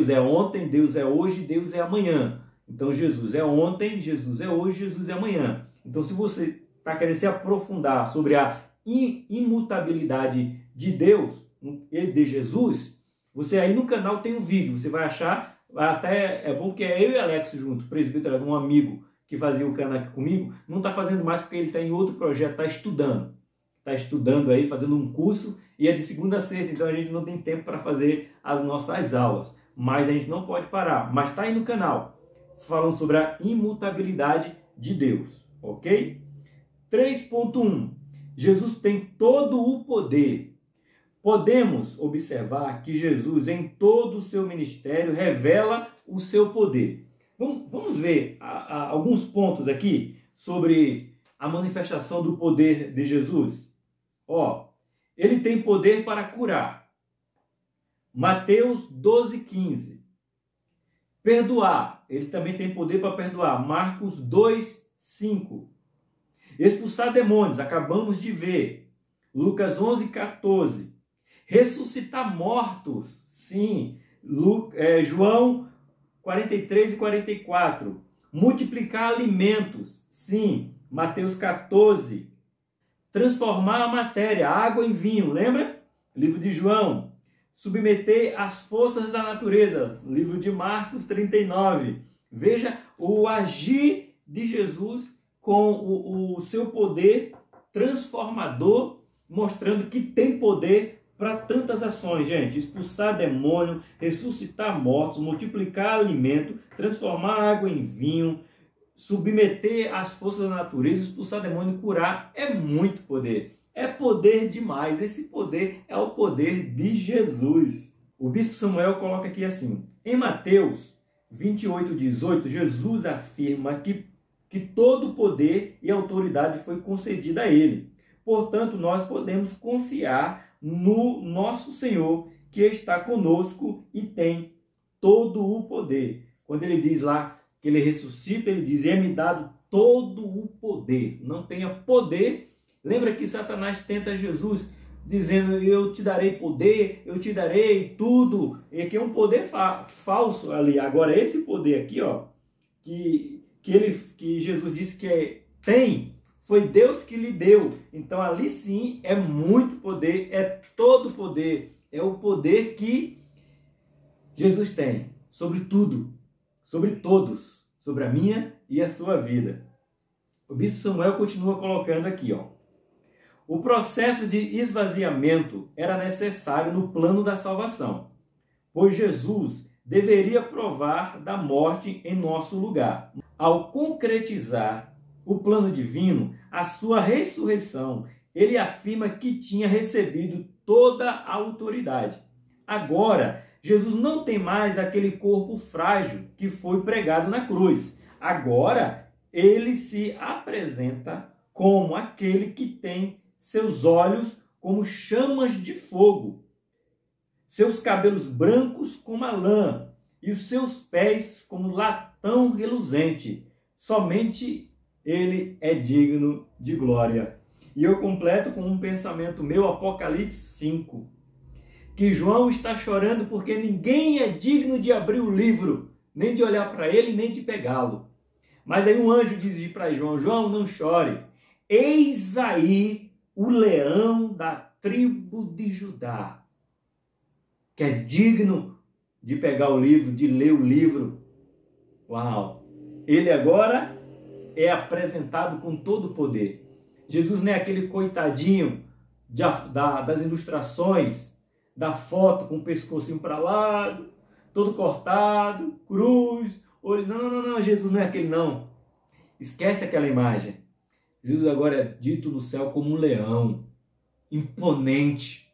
é ontem, Deus é hoje, Deus é amanhã. Então Jesus é ontem, Jesus é hoje, Jesus é amanhã. Então se você está querendo se aprofundar sobre a imutabilidade de Deus e de Jesus, você aí no canal tem um vídeo, você vai achar, até é bom que é eu e Alex junto, presbítero, um amigo que fazia o canal aqui comigo, não está fazendo mais porque ele está em outro projeto, está estudando aí, fazendo um curso, e é de segunda a sexta, então a gente não tem tempo para fazer as nossas aulas, mas a gente não pode parar, mas está aí no canal, falando sobre a imutabilidade de Deus, ok? 3.1. Jesus tem todo o poder. Podemos observar que Jesus, em todo o seu ministério, revela o seu poder. Vamos ver alguns pontos aqui sobre a manifestação do poder de Jesus. Ele tem poder para curar. Mateus 12:15. Perdoar. Ele também tem poder para perdoar. Marcos 2:5. Expulsar demônios. Acabamos de ver. Lucas 11:14. Ressuscitar mortos. Sim. João 43:44. Multiplicar alimentos. Sim. Mateus 14. Transformar a matéria, água em vinho. Lembra? Livro de João. Submeter às forças da natureza. Livro de Marcos 39. Veja o agir de Jesus com o seu poder transformador, mostrando que tem poder para tantas ações, gente. Expulsar demônio, ressuscitar mortos, multiplicar alimento, transformar água em vinho, submeter às forças da natureza, expulsar demônio, curar. É muito poder. É poder demais. Esse poder é o poder de Jesus. O bispo Samuel coloca aqui assim. Em Mateus 28:18, Jesus afirma que todo poder e autoridade foi concedida a ele. Portanto, nós podemos confiar no nosso Senhor, que está conosco e tem todo o poder. Quando ele diz lá que ele ressuscita, ele diz: é-me dado todo o poder. Não tenha poder. Lembra que Satanás tenta Jesus dizendo: eu te darei poder, eu te darei tudo. E aqui é um poder falso ali. Agora esse poder aqui, que Jesus disse que tem, foi Deus que lhe deu. Então ali sim é muito poder, é todo poder. É o poder que Jesus tem sobre tudo, sobre todos, sobre a minha e a sua vida. O bispo Samuel continua colocando aqui, O processo de esvaziamento era necessário no plano da salvação, pois Jesus deveria provar da morte em nosso lugar. Ao concretizar o plano divino, a sua ressurreição, ele afirma que tinha recebido toda a autoridade. Agora, Jesus não tem mais aquele corpo frágil que foi pregado na cruz. Agora, ele se apresenta como aquele que tem seus olhos como chamas de fogo, seus cabelos brancos como a lã e os seus pés como latão reluzente. Somente ele é digno de glória. E eu completo com um pensamento meu, Apocalipse 5, que João está chorando porque ninguém é digno de abrir o livro, nem de olhar para ele, nem de pegá-lo. Mas aí um anjo diz para João: João, não chore, eis aí o leão da tribo de Judá, que é digno de pegar o livro, de ler o livro. Uau! Ele agora é apresentado com todo o poder. Jesus não é aquele coitadinho das ilustrações, da foto com o pescocinho para lá, todo cortado, cruz, olho. Não, Jesus não é aquele não. Esquece aquela imagem. Jesus agora é dito no céu como um leão, imponente,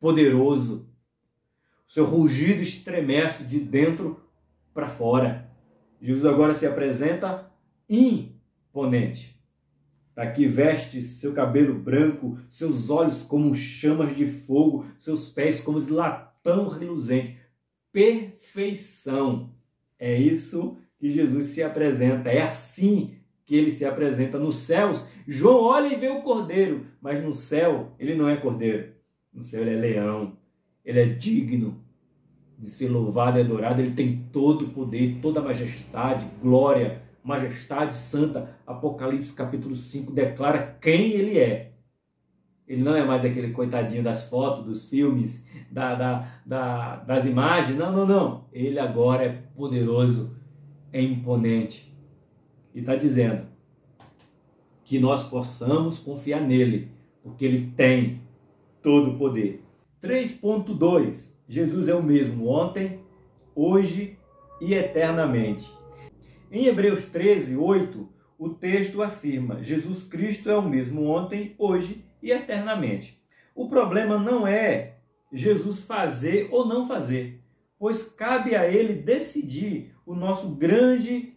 poderoso. O seu rugido estremece de dentro para fora. Jesus agora se apresenta imponente. Aqui veste seu cabelo branco, seus olhos como chamas de fogo, seus pés como latão reluzente. Perfeição. É isso que Jesus se apresenta. É assim que ele se apresenta nos céus. João olha e vê o cordeiro, mas no céu ele não é cordeiro. No céu ele é leão. Ele é digno de ser louvado e adorado. Ele tem todo o poder, toda a majestade, glória, majestade santa. Apocalipse capítulo 5 declara quem ele é. Ele não é mais aquele coitadinho das fotos, dos filmes, das imagens. Não. Ele agora é poderoso, é imponente. E está dizendo que nós possamos confiar nele, porque ele tem todo o poder. 3.2. Jesus é o mesmo ontem, hoje e eternamente. Em Hebreus 13:8, o texto afirma: Jesus Cristo é o mesmo ontem, hoje e eternamente. O problema não é Jesus fazer ou não fazer. pois cabe a Ele decidir. O nosso grande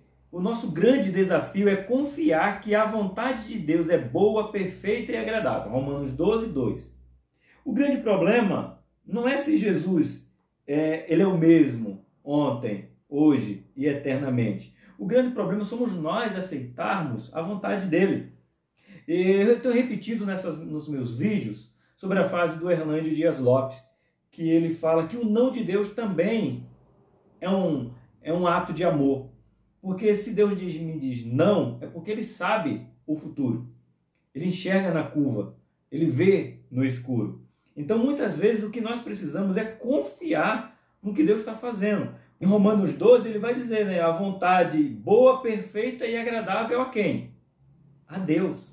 desafio é confiar que a vontade de Deus é boa, perfeita e agradável. Romanos 12, 2. O grande problema não é se Jesus ele é o mesmo ontem, hoje e eternamente. O grande problema somos nós aceitarmos a vontade dele. Eu tenho repetido nos meus vídeos sobre a frase do Hernandes Dias Lopes, que ele fala que o não de Deus também é um ato de amor. Porque se Deus me diz não, é porque ele sabe o futuro. Ele enxerga na curva, ele vê no escuro. Então, muitas vezes, o que nós precisamos é confiar no que Deus está fazendo. Em Romanos 12, ele vai dizer, né, a vontade boa, perfeita e agradável a quem? A Deus,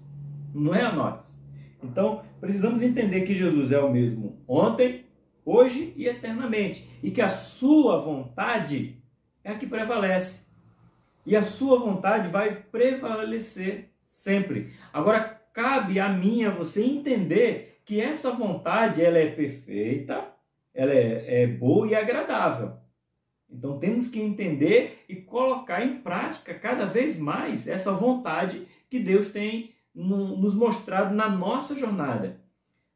não é a nós. Então, precisamos entender que Jesus é o mesmo ontem, hoje e eternamente. E que a sua vontade é a que prevalece. E a sua vontade vai prevalecer sempre. Agora, cabe a mim e a você entender que essa vontade ela é perfeita, ela é boa e agradável. Então, temos que entender e colocar em prática cada vez mais essa vontade que Deus tem nos mostrado na nossa jornada.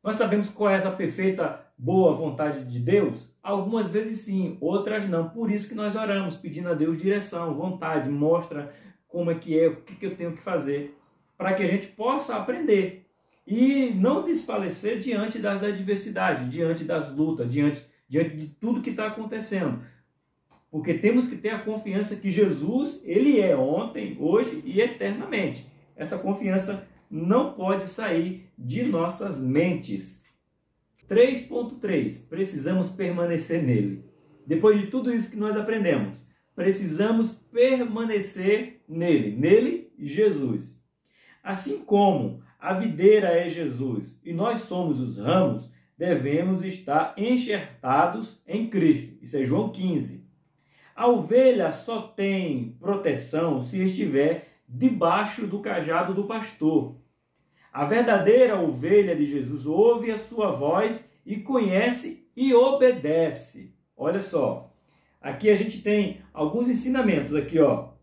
Nós sabemos qual é essa perfeita, boa vontade de Deus? Algumas vezes sim, outras não. Por isso que nós oramos, pedindo a Deus direção, vontade, mostra como é, o que eu tenho que fazer, para que a gente possa aprender e não desfalecer diante das adversidades, diante das lutas, diante de tudo que está acontecendo. Porque temos que ter a confiança que Jesus, ele é ontem, hoje e eternamente. Essa confiança não pode sair de nossas mentes. 3.3. Precisamos permanecer nele. Depois de tudo isso que nós aprendemos, precisamos permanecer nele, Jesus. Assim como a videira é Jesus e nós somos os ramos, devemos estar enxertados em Cristo. Isso é João 15. A ovelha só tem proteção se estiver debaixo do cajado do pastor. A verdadeira ovelha de Jesus ouve a sua voz e conhece e obedece. Olha só, aqui a gente tem alguns ensinamentos aqui, ó.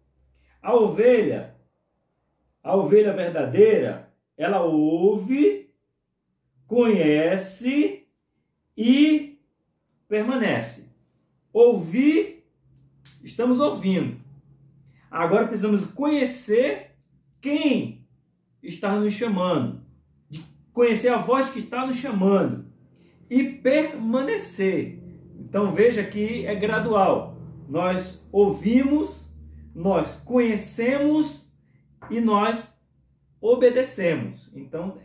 A ovelha verdadeira, ela ouve, conhece e permanece. Ouvir, estamos ouvindo. Agora precisamos conhecer quem está nos chamando, de conhecer a voz que está nos chamando e permanecer. Então veja que é gradual. Nós ouvimos, nós conhecemos e nós obedecemos. Então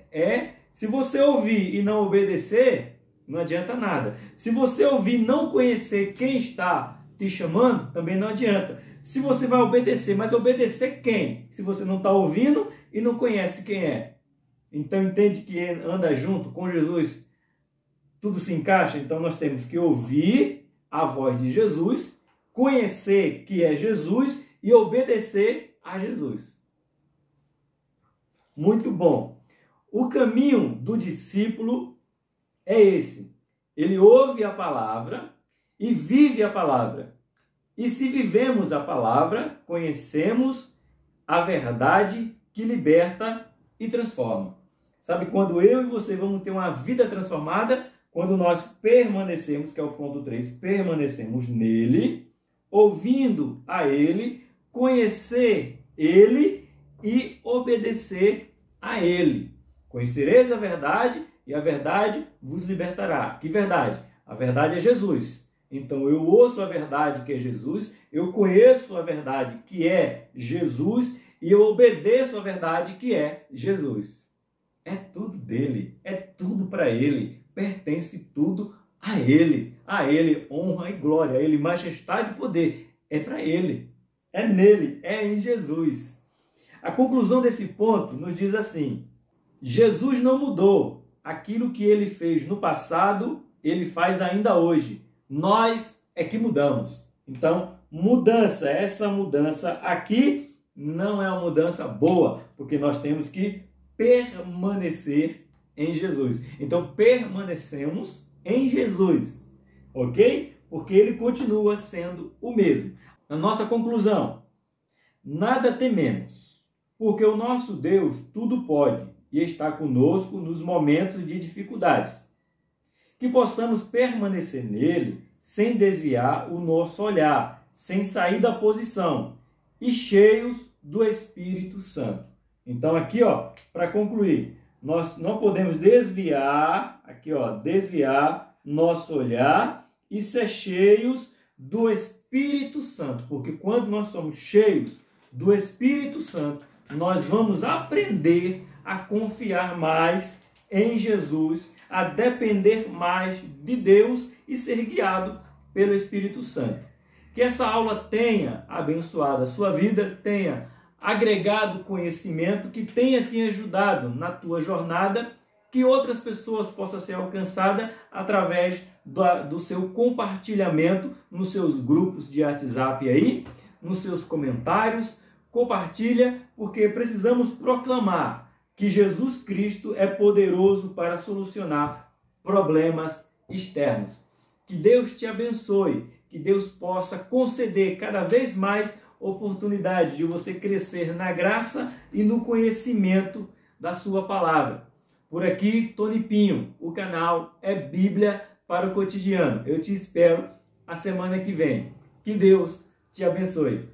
se você ouvir e não obedecer, não adianta nada. Se você ouvir e não conhecer quem está te chamando, também não adianta. Se você vai obedecer, mas obedecer quem? Se você não está ouvindo e não conhece quem é. Então entende que anda junto com Jesus, tudo se encaixa. Então nós temos que ouvir a voz de Jesus, conhecer que é Jesus e obedecer a Jesus. Muito bom. O caminho do discípulo é esse. Ele ouve a palavra e vive a palavra. E se vivemos a palavra, conhecemos a verdade que liberta e transforma. Sabe quando eu e você vamos ter uma vida transformada? Quando nós permanecemos, que é o ponto 3, permanecemos nele, ouvindo a ele, conhecer ele e obedecer a ele. Conhecereis a verdade e a verdade vos libertará. Que verdade? A verdade é Jesus. Então eu ouço a verdade que é Jesus, eu conheço a verdade que é Jesus e eu obedeço a verdade que é Jesus. É tudo dele, é tudo para ele, pertence tudo a ele. A ele honra e glória, a ele majestade e poder. É para ele, é nele, é em Jesus. A conclusão desse ponto nos diz assim: Jesus não mudou. Aquilo que ele fez no passado, ele faz ainda hoje. Nós é que mudamos. Então, mudança, essa mudança aqui não é uma mudança boa, porque nós temos que permanecer em Jesus. Então, permanecemos em Jesus, ok? porque ele continua sendo o mesmo. A nossa conclusão: nada tememos, porque o nosso Deus tudo pode e está conosco nos momentos de dificuldades. Que possamos permanecer nele sem desviar o nosso olhar, sem sair da posição e cheios do Espírito Santo. Então aqui, para concluir, nós não podemos desviar nosso olhar e ser cheios do Espírito Santo, porque quando nós somos cheios do Espírito Santo, nós vamos aprender a confiar mais em Jesus, a depender mais de Deus e ser guiado pelo Espírito Santo. Que essa aula tenha abençoado a sua vida, tenha agregado conhecimento, que tenha te ajudado na tua jornada, que outras pessoas possam ser alcançadas através do seu compartilhamento nos seus grupos de WhatsApp aí, nos seus comentários. Compartilha, porque precisamos proclamar que Jesus Cristo é poderoso para solucionar problemas externos. Que Deus te abençoe, que Deus possa conceder cada vez mais oportunidade de você crescer na graça e no conhecimento da sua palavra. Por aqui, Tony Pinho, o canal é Bíblia para o Cotidiano. Eu te espero a semana que vem. Que Deus te abençoe.